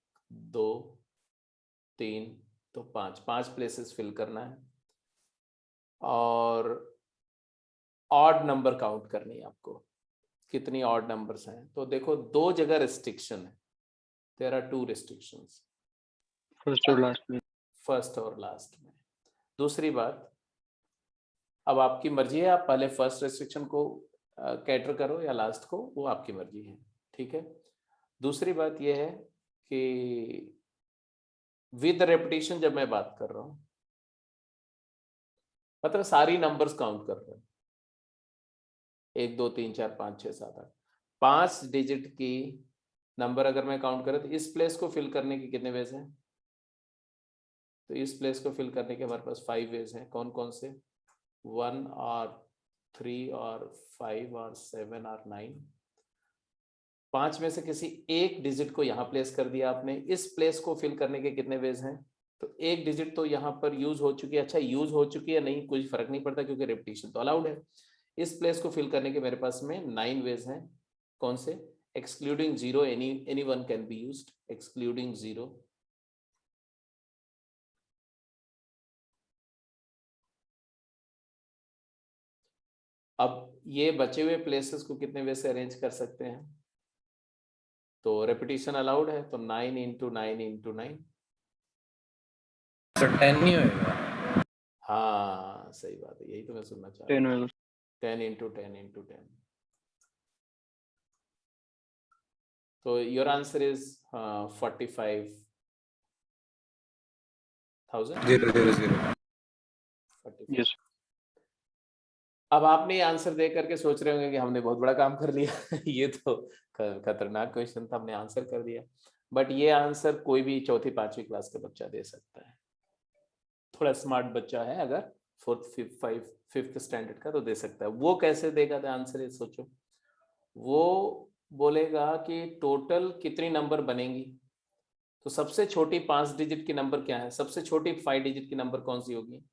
2 3, तो 5 प्लेसेस फिल करना है, और ऑड नंबर काउंट करनी है आपको, कितनी ऑड नंबर्स हैं। तो देखो 2 जगह रिस्ट्रिक्शन है, देयर आर 2 रिस्ट्रिक्शंस, फर्स्ट और लास्ट में। फर्स्ट और लास्ट में। दूसरी बात, अब आपकी मर्जी है, आप पहले फर्स्ट रेस्ट्रिक्शन को कैटर करो या लास्ट को, वो आपकी मर्जी है, ठीक है। दूसरी बात यह है कि विद रेपिटेशन जब मैं बात कर रहा हूं, मतलब सारी नंबर्स काउंट कर रहे हैं, 1 2 3 4 5 6 7 8, 5 डिजिट की नंबर अगर मैं काउंट करूं तो इस प्लेस को फिल करने के कितने वेज हैं? तो इस प्लेस को फिल करने के हमारे पास 5 वेज हैं। कौन कौन से? 1 और 3 और 5 और 7 और 9, 5 में से किसी एक डिजिट को यहाँ प्लेस कर दिया आपने। इस प्लेस को फिल करने के कितने वेज हैं? तो एक डिजिट तो यहाँ पर यूज हो चुकी है। अच्छा, यूज हो चुकी है नहीं, कुछ फर्क नहीं पड़ता क्योंकि रेपिटेशन तो अलाउड है। इस प्लेस को फिल करने के मेरे पास में 9 वेज हैं। कौन से? Excluding 0, any one can be used, excluding 0। अब ये बचे हुए प्लेसेस को कितने वे से अरेंज कर सकते हैं? तो रेपिटेशन अलाउड है, तो 9 इंटू 9 इंटू 9। तो 10 नहीं होएगा? हाँ सही बात है, यही तो मैं सुनना चाह 10 रहा हूँ। होगा। 10 इंटू 10 इंटू 10। तो योर आंसर इज 45,000। 0 0 0। 45। यस अब आपने ये आंसर दे करके सोच रहे होंगे कि हमने बहुत बड़ा काम कर लिया ये तो खतरनाक क्वेश्चन था, हमने आंसर कर दिया। बट ये आंसर कोई भी चौथी पांचवी क्लास का बच्चा दे सकता है। थोड़ा स्मार्ट बच्चा है अगर 4th 5th स्टैंडर्ड का तो दे सकता है। वो कैसे देगा आंसर, ये सोचो। वो बोलेगा कि टोटल कितनी नंबर बनेंगी। तो सबसे छोटी 5 डिजिट की नंबर क्या है? सबसे छोटी 5 डिजिट की नंबर कौन सी होगी?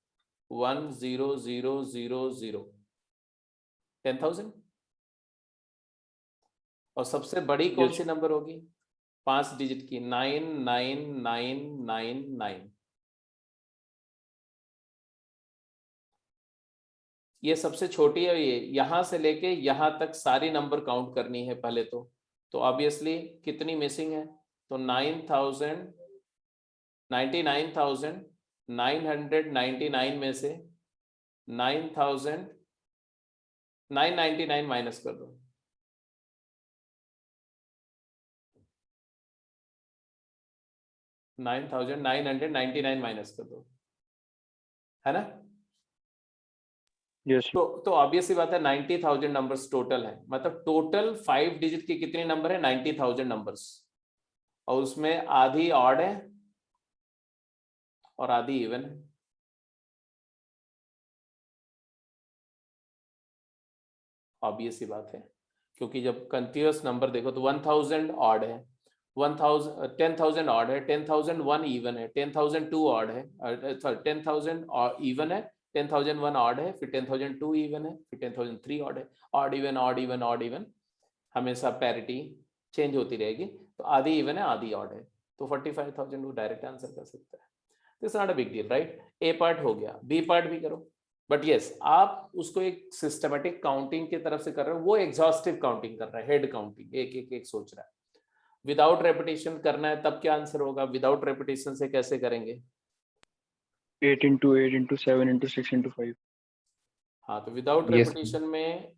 1 0 0 0 0, 10,000। और सबसे बड़ी कौन सी नंबर होगी 5 डिजिट की? 9 9 9 9 9। ये सबसे छोटी है। ये यहां से लेके यहां तक सारी नंबर काउंट करनी है पहले तो ऑब्वियसली कितनी मिसिंग है? तो 99,999 में से 9,999 माइनस कर दो। 9,999 माइनस कर दो, है ना? यस तो ऑब्वियस सी बात है 90,000 नंबर्स टोटल है। मतलब टोटल 5 डिजिट के कितने नंबर है? 90,000 नंबर्स। और उसमें आधी ऑड है और आधी इवन है। ऑब्वियस सी बात है, क्योंकि जब कंटिन्यूअस नंबर देखो तो 1000 ऑड है, 10,000 ऑड है, 10,001 इवन है, 10,002 ऑड है, सॉरी 10,000 इवन है, 10,001 ऑड है, फिर 10,002 इवन है, फिर 10,003 ऑड है। Odd even odd even odd even, हमेशा पैरिटी चेंज होती रहेगी। तो आधी इवन है आधी ऑड है, तो 45,000 वो डायरेक्ट आंसर कर सकता है। This not a big deal, right? A part हो गया, बी पार्ट भी करो। बट यस, आप उसको एक सिस्टमेटिक काउंटिंग की तरफ से कर रहे हो, वो एग्जॉस्टिव काउंटिंग कर रहा है, हेड काउंटिंग, एक एक एक सोच रहा है। विदाउट रेपिटेशन करना है तब क्या आंसर होगा? विदाउट रेपिटेशन से कैसे करेंगे? 8 into 8 into 7 into 6 into 5 हाँ, तो विदाउट Yes. रेपिटेशन में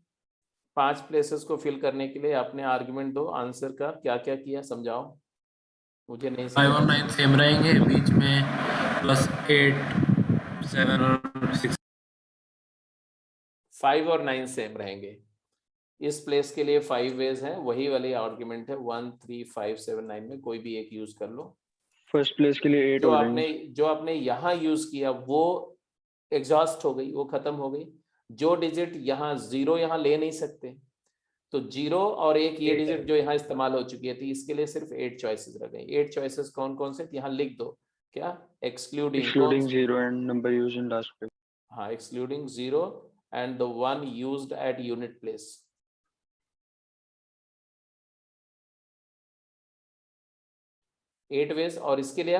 5 प्लेसेस को फिल करने के लिए आपने आर्गुमेंट दो आंसर का, क्या क्या किया समझाओ, मुझे नहीं 5 और समझ। 9 सेम रहेंगे, बीच में +8 7 और 6। 5 और 9 सेम रहेंगे। इस प्लेस के लिए 5 वेज हैं, वही वाली आर्गुमेंट है। 1 3 5 7 9 में कोई भी एक यूज कर लो। फर्स्ट प्लेस के लिए 8 जो हो जाएंगे। आपने यहाँ यूज किया वो एग्जॉस्ट हो गई, वो खत्म हो गई। जो डिजिट यहाँ 0 यहाँ ले नहीं सकते, तो 0 और 1 ये डिजिट जो यहाँ इस्तेमाल हो चुकी है थी, इसके लिए सिर्फ 8 चॉइसेस रह गई। 8 चॉइसेस कौन कौन से? यहाँ लिख दो, क्या? Excluding 0 and number used in last place. हाँ, excluding 0 and the one used at unit place. Eight ways. और इसके लिए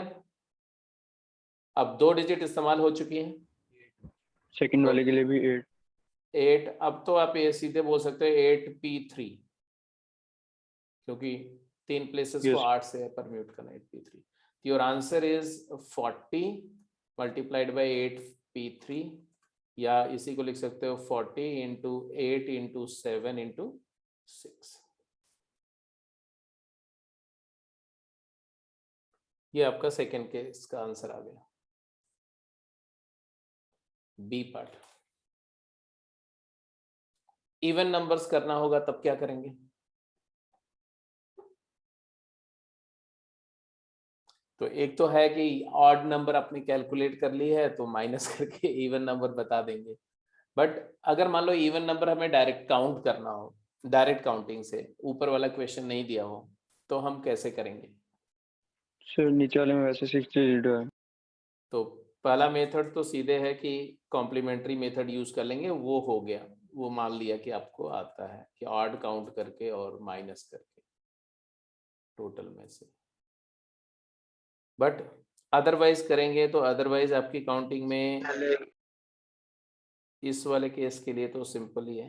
अब 2 डिजिट इस्तेमाल हो चुकी हैं। सेकंड वाले के लिए भी 8 8, अब तो आप ये सीधे बोल सकते हो 8p3, क्योंकि 3 प्लेसेस को Yes. 8 से परम्यूट करना, 8p3। Your answer is 40 multiplied by 8p3, या इसी को लिख सकते हो 40 इंटू 8 इंटू 7 इंटू 6। ये आपका सेकेंड केस का आंसर आ गया। बी पार्ट, इवन नंबर्स करना होगा तब क्या करेंगे? तो एक तो है कि ऑड नंबर अपने कैलकुलेट कर ली है तो माइनस करके इवन नंबर बता देंगे, बट अगर मान लो इवन नंबर हमें डायरेक्ट काउंट करना हो, डायरेक्ट काउंटिंग से, ऊपर वाला क्वेश्चन नहीं दिया हो, तो हम कैसे करेंगे? सर नीचे वाले में वैसे 6 डिजिट है। तो पहला मेथड तो सीधे है कि कॉम्प्लीमेंट्री मेथड यूज कर लेंगे, वो हो गया, वो मान लिया कि आपको आता है कि ऑड काउंट करके और माइनस करके टोटल में से। बट अदरवाइज करेंगे तो अदरवाइज आपकी काउंटिंग में इस वाले केस के लिए तो सिंपल ही है।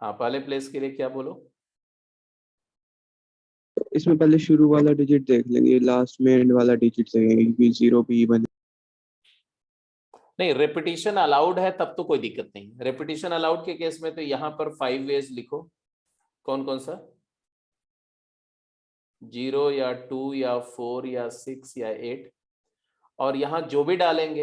हाँ, पहले प्लेस के लिए क्या बोलो? इसमें पहले शुरू वाला डिजिट देख लेंगे, लास्ट में एंड वाला डिजिट देखेंगे कि 0 भी बने। नहीं, रेपिटेशन अलाउड है तब तो कोई दिक्कत नहीं। रेपिटेशन अलाउड के केस में तो यहाँ पर 5 वेज लिखो। कौन कौन सा? 0 या 2 या 4 या 6 या 8, और यहाँ जो भी डालेंगे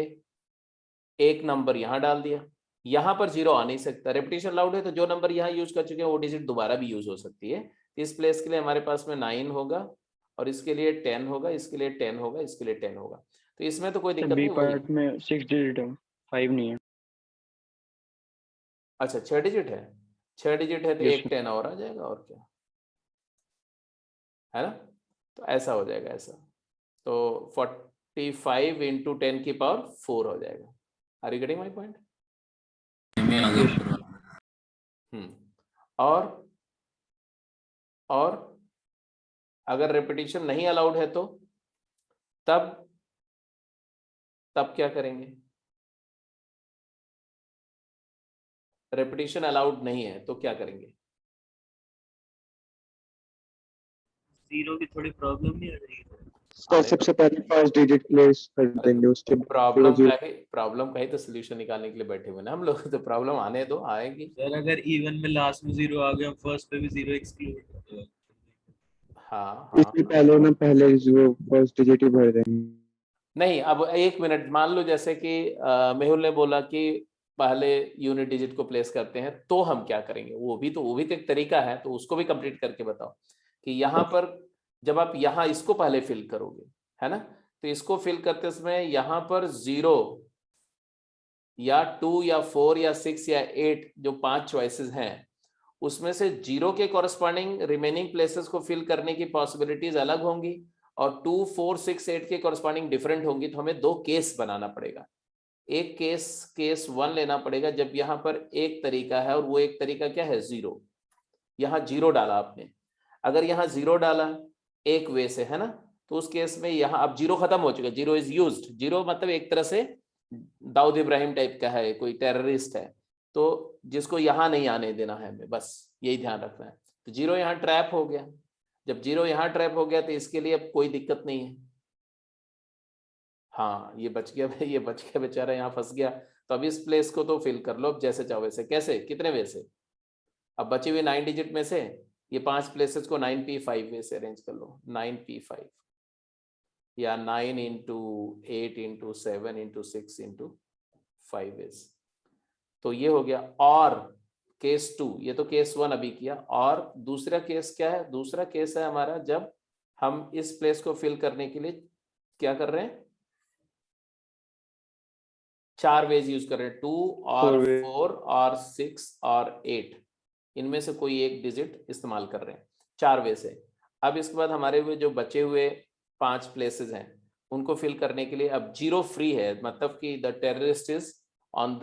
एक नंबर यहाँ डाल दिया। यहाँ पर 0 आ नहीं सकता, रेपिटेशन अलाउड है, तो जो नंबर यहाँ यूज कर चुके हैं वो डिजिट दोबारा भी यूज हो सकती है। इस प्लेस के लिए हमारे पास में 9 होगा, और इसके लिए 10 होगा, इसके लिए 10 होगा, इसके लिए 10 होगा। तो इसमें तो कोई दिक्कत बी नहीं। पार्ट में 6 डिजिट है, 5 नहीं है। अच्छा, 6 डिजिट है। 6 डिजिट है तो Yes, एक 10 और आ जाएगा, और क्या है ना? तो ऐसा हो जाएगा ऐसा। तो 45 इंटू 10 की पावर 4 हो जाएगा। Are you getting my point? में आ गया पूरा। और अगर रेपिटेशन नहीं अलाउड है तो तब क्या करेंगे? रेपिटेशन अलाउड नहीं है तो क्या करेंगे? 0 की थोड़ी प्रॉब्लम नहीं आ रही है? सर सबसे पहले फर्स्ट डिजिट प्लेस कर देंगे, उसके बाद प्रॉब्लम का ही तो सोल्यूशन निकालने के लिए बैठे हुए ना हम लोग। तो प्रॉब्लम आने दो, आएगी। सर अगर इवन में लास्ट में 0 आ गया, फर्स्ट पे भी 0 एक्सक्लूड। हाँ इससे पहले ना पहले जो फर्स्ट डिजिट ही भर देंगे। नहीं, अब एक मिनट, मान लो जैसे कि मेहुल ने बोला कि पहले यूनिट डिजिट को प्लेस करते हैं, तो हम क्या करेंगे? वो भी तो एक तरीका है, तो उसको भी कंप्लीट करके बताओ कि यहाँ पर जब आप यहाँ इसको पहले फिल करोगे, है ना, तो इसको फिल करते समय यहाँ पर 0 या 2 या 4 या 6 या 8 जो 5 चॉइसेस हैं, उसमें से 0 के कॉरस्पॉन्डिंग रिमेनिंग प्लेसेस को फिल करने की पॉसिबिलिटीज अलग होंगी, और 2, 4, 6, 8 के कॉरस्पॉन्डिंग डिफरेंट होंगी। तो हमें 2 केस बनाना पड़ेगा। एक केस 1 लेना पड़ेगा जब यहाँ पर एक तरीका है, और वो एक तरीका क्या है? 0। यहाँ 0 डाला आपने, अगर यहाँ 0 डाला एक वे से, है ना, तो उस केस में यहाँ अब 0 खत्म हो चुका है, 0 इज यूज्ड। 0 मतलब एक तरह से दाऊद इब्राहिम टाइप का है, कोई टेररिस्ट है, तो जिसको यहाँ नहीं आने देना है हमें, बस यही ध्यान रखना है। तो 0 यहाँ ट्रैप हो गया। जब 0 यहाँ ट्रैप हो गया तो इसके लिए अब कोई दिक्कत नहीं है। हाँ, ये बच गया, ये बच गया बेचारा, यहाँ फंस गया। तो अब इस प्लेस को तो फिल कर लो अब जैसे चाहो वैसे। कैसे? कितने वे से? अब बची हुई 9 डिजिट में से ये 5 प्लेसेस को 9p5 वे से अरेंज कर लो। 9p5 या 9 into 8 into 7 into 6 into 5 ways. तो ये हो गया। और केस 2, ये तो केस 1 अभी किया। और दूसरा केस क्या है? दूसरा केस है हमारा जब हम इस प्लेस को फिल करने के लिए क्या कर रहे हैं? 4 वेज यूज कर रहे हैं, 2 और 4 और 6 और 8, इनमें से कोई एक डिजिट इस्तेमाल कर रहे हैं 4 वे से। अब इसके बाद हमारे हुए जो बचे हुए 5 प्लेसेस हैं उनको फिल करने के लिए अब 0 फ्री है, मतलब कि the terrorist is on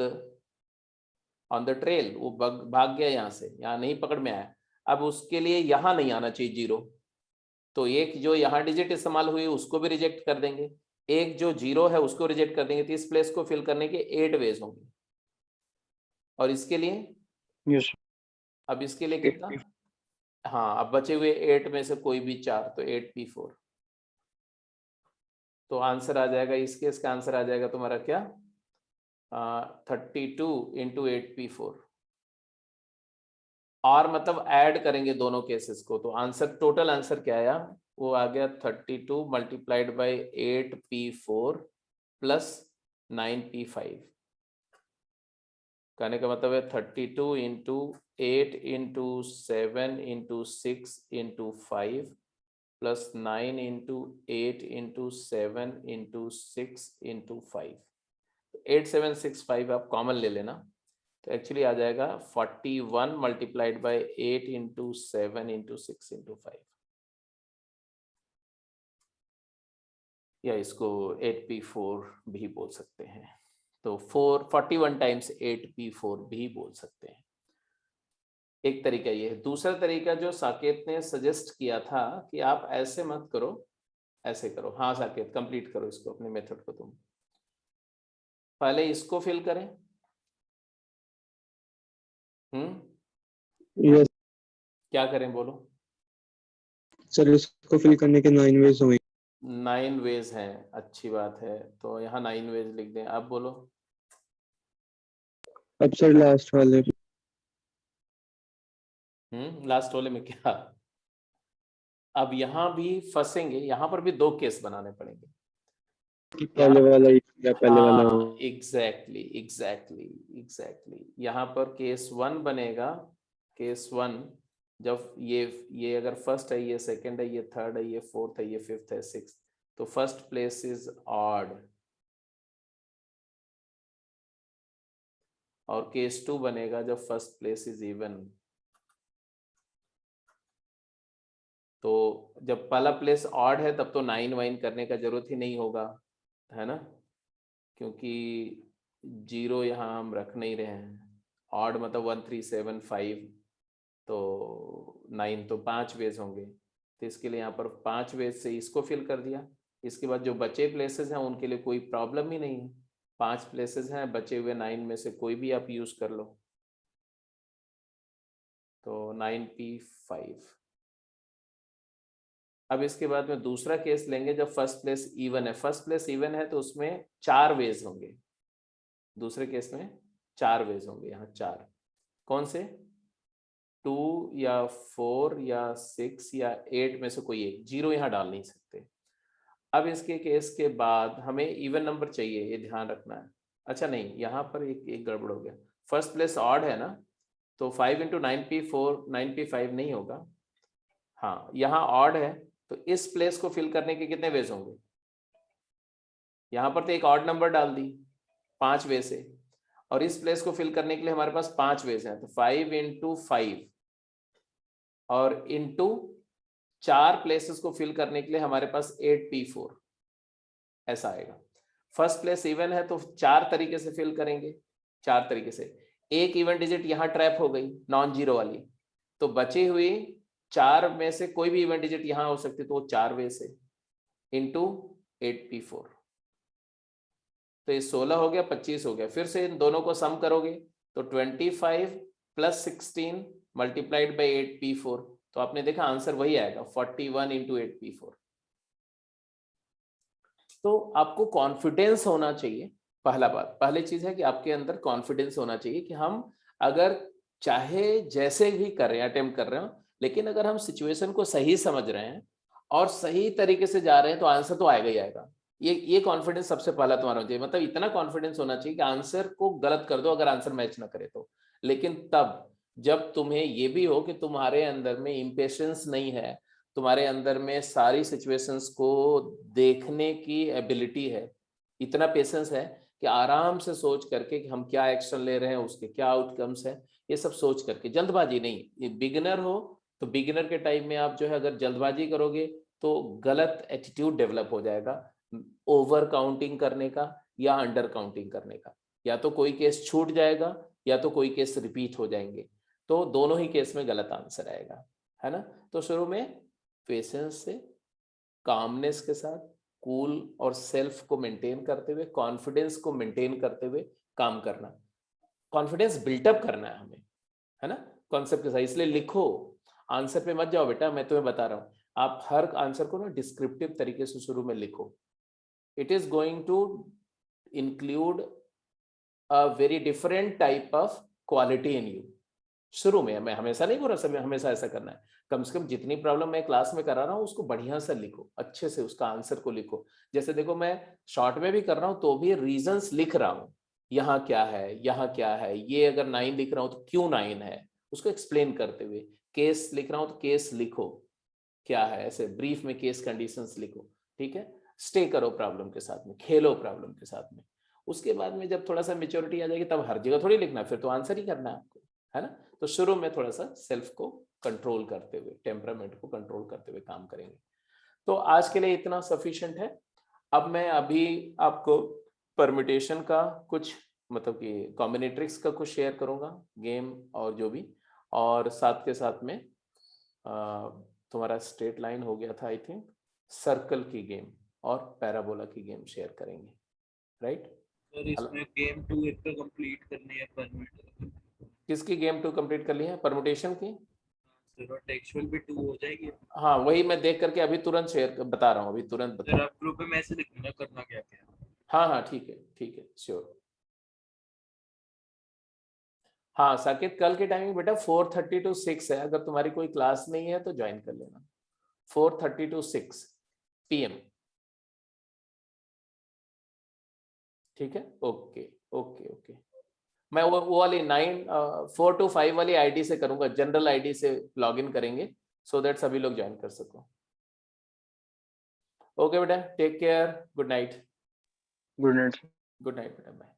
the trail, वो भाग गया यहाँ से, यहाँ नहीं पकड़ में आया। अब उसके लिए यहाँ नहीं आना चाहिए 0, तो एक जो यहाँ डिजिट इस्तेमाल हुई उसको भी रिजेक्ट कर देंगे, एक जो 0 है उसको रिजेक्ट कर देंगे। तो इस प्लेस को फिल करने के 8 वेज होंगे। और इसके लिए यस, अब इसके लिए कितना? हाँ, अब बचे हुए 8 में से कोई भी 4, तो 8p4। तो आंसर आ जाएगा, इस केस का आंसर आ जाएगा तुम्हारा क्या? 32 इंटू 8p4। और मतलब ऐड करेंगे दोनों केसेस को, तो आंसर, टोटल आंसर क्या आया? वो आ गया 32 multiplied by 8p4 plus 9p5। कहने का मतलब है 32 into 8 into 7 into 6 into 5 plus 9 into 8 into 7 into 6 into 5। 8765 आप कॉमन ले लेना, तो एक्चुअली आ जाएगा 41 multiplied by 8 into 7 into 6 into 5, या इसको 8p4 भी बोल सकते हैं। तो 41 टाइम्स 8p4 भी बोल सकते हैं। एक तरीका ये है। दूसरा तरीका जो साकेत ने सजेस्ट किया था कि आप ऐसे मत करो, ऐसे करो। हाँ साकेत, कंप्लीट करो इसको, अपने मेथड को। तुम पहले इसको फिल करें। यस क्या करें बोलो। सर, इसको फिल करने के 9 वेज होंगे। 9 वेज हैं, अच्छी बात है। तो यहाँ 9 वेज लिख दें। आप बोलो। अब सर लास्ट वाले लास्ट वाले में क्या? अब यहाँ भी फंसेंगे, यहाँ पर भी 2 केस बनाने पड़ेंगे। पहले वाला या पहले वाला हो। एग्जैक्टली। यहाँ पर केस 1 बनेगा। केस 1 जब ये अगर फर्स्ट है, ये सेकंड है, ये थर्ड है, ये फोर्थ है, ये फिफ्थ है, सिक्स्थ, तो फर्स्ट प्लेस इज ऑड। और केस 2 बनेगा जब फर्स्ट प्लेस इज इवन। तो जब पहला प्लेस ऑड है तब तो 9 वाइन करने का जरूरत ही नहीं होगा, है ना, क्योंकि 0 यहाँ हम रख नहीं रहे हैं। ऑड मतलब 1 3 7 5, तो 9 तो 5 वेज होंगे, तो इसके लिए यहाँ पर 5 वेज से इसको फिल कर दिया। इसके बाद जो बचे प्लेसेस हैं उनके लिए कोई प्रॉब्लम ही नहीं है। 5 प्लेसेस हैं, बचे हुए 9 में से कोई भी आप यूज कर लो। तो 9p5। अब इसके बाद में दूसरा केस लेंगे जब फर्स्ट प्लेस इवन है। फर्स्ट प्लेस इवन है तो उसमें 4 वेज होंगे। दूसरे केस में 4 वेज होंगे। यहाँ 4 कौन से? 2 या 4 या 6 या 8 में से कोई एक। 0 यहाँ डाल नहीं सकते। अब इसके केस के बाद हमें इवन नंबर चाहिए, ये ध्यान रखना है। अच्छा नहीं, यहाँ पर एक गड़बड़ हो गया। फर्स्ट प्लेस ऑड है ना, तो 5 इंटू 9p4 9p5 नहीं होगा। हाँ, यहाँ ऑड है तो इस प्लेस को फिल करने के कितने वेज होंगे? यहाँ पर तो एक ऑड नंबर डाल दी 5 वे से, और इस प्लेस को फिल करने के लिए हमारे पास 5 वेज हैं। तो 5 इंटू 5 और इंटू 4 प्लेसेस को फिल करने के लिए हमारे पास 8p4 ऐसा आएगा। फर्स्ट प्लेस इवन है तो 4 तरीके से फिल करेंगे। 4 तरीके से। एक इवन डिजिट यहाँ ट्रैप हो गई, नॉन जीरो वाली, तो बची हुई 4 में से कोई भी इवन डिजिट यहाँ हो सकती, तो 4 वे से इंटू 8p4। तो ये 16 हो गया, 25 हो गया। फिर से इन दोनों को सम करोगे तो 25 प्लस 16 मल्टीप्लाइड बाई 8p4, तो आपने देखा आंसर वही आएगा, 41 इंटू 8p4। तो आपको कॉन्फिडेंस होना चाहिए। पहली चीज है कि आपके अंदर कॉन्फिडेंस होना चाहिए कि हम अगर चाहे जैसे भी कर रहे हैं, अटेम्प्ट कर रहे हो, लेकिन अगर हम सिचुएशन को सही समझ रहे हैं और सही तरीके से जा रहे हैं तो आंसर तो आएगा ही आएगा। ये कॉन्फिडेंस सबसे पहला तुम्हारा होना चाहिए। मतलब इतना कॉन्फिडेंस होना चाहिए कि आंसर को गलत कर दो अगर आंसर मैच ना करे तो। लेकिन तब जब तुम्हें ये भी हो कि तुम्हारे अंदर में इम्पेशंस नहीं है, तुम्हारे अंदर में सारी सिचुएशंस को देखने की एबिलिटी है, इतना पेशेंस है कि आराम से सोच करके कि हम क्या एक्शन ले रहे हैं, उसके क्या आउटकम्स है, ये सब सोच करके। जल्दबाजी नहीं। ये बिगिनर हो तो बिगिनर के टाइम में आप जो है अगर जल्दबाजी करोगे तो गलत एटीट्यूड डेवलप हो जाएगा, ओवर काउंटिंग करने का या अंडर काउंटिंग करने का। या तो कोई केस छूट जाएगा या तो कोई केस रिपीट हो जाएंगे, तो दोनों ही केस में गलत आंसर आएगा, है ना। तो शुरू में पेशेंस से, कामनेस के साथ, कूल और सेल्फ को मेंटेन करते हुए, कॉन्फिडेंस को मेंटेन करते हुए काम करना। कॉन्फिडेंस बिल्टअप करना है हमें, है ना, कॉन्सेप्ट के साथ। इसलिए लिखो, आंसर पे मत जाओ बेटा, मैं तुम्हें बता रहा हूँ। आप हर आंसर को ना डिस्क्रिप्टिव तरीके से शुरू में लिखो। It is going to include a very different type of quality in you. शुरू में, मैं हमेशा नहीं बोल रहा सब हमेशा ऐसा करना है, कम से कम जितनी प्रॉब्लम मैं क्लास में करा रहा हूँ उसको बढ़िया से लिखो, अच्छे से उसका आंसर को लिखो। जैसे देखो मैं शॉर्ट में भी कर रहा हूँ तो भी रीजंस लिख रहा हूँ, यहाँ क्या है, यहाँ क्या है, ये अगर 9 लिख रहा हूँ तो क्यों 9 है, उसको एक्सप्लेन करते हुए। केस लिख रहा हूँ तो केस लिखो क्या है, ऐसे ब्रीफ में केस कंडीशंस लिखो, ठीक है। स्टे करो प्रॉब्लम के साथ में, खेलो प्रॉब्लम के साथ में, उसके बाद में जब थोड़ा सा मेच्योरिटी आ जाएगी तब हर जगह थोड़ी लिखना, फिर तो आंसर ही करना है आपको, है ना। तो शुरू में थोड़ा सा सेल्फ को कंट्रोल करते हुए, टेम्परामेंट को कंट्रोल करते हुए काम करेंगे। तो आज के लिए इतना सफिशिएंट है। अब मैं अभी आपको परम्यूटेशन का कुछ, मतलब कि कॉम्बिनेट्रिक्स का कुछ शेयर करूंगा, गेम और जो भी, और साथ के साथ में तुम्हारा स्ट्रेट लाइन हो गया था आई थिंक, सर्कल की गेम और पैराबोला की गेम शेयर करेंगे, राइट। सर इसमें गेम 2 एक तो कंप्लीट करनी है परमिट, किसकी गेम 2 कंप्लीट कर ली है? परम्यूटेशन की। सर और टेक्सचुअल भी 2 हो जाएगी। हाँ वही मैं देख करके अभी तुरंत शेयर बता रहा हूँ, अभी तुरंत बता। सर आप ग्रुप में मैसेज लिख देना करना क्या क्या। हाँ हाँ ठीक है श्योर। हाँ साकेत, कल की टाइमिंग बेटा 4:30 to 6 है, अगर तुम्हारी कोई क्लास नहीं है तो ज्वाइन कर लेना। 4:30 to 6 PM, ठीक है। ओके ओके ओके, मैं वो वाली 4 to 5 वाली आईडी से करूंगा, जनरल आईडी से लॉगिन करेंगे, सो दैट सभी लोग ज्वाइन कर सको। ओके बेटा, take care, good night. Good night. Good night बेटा, बाय।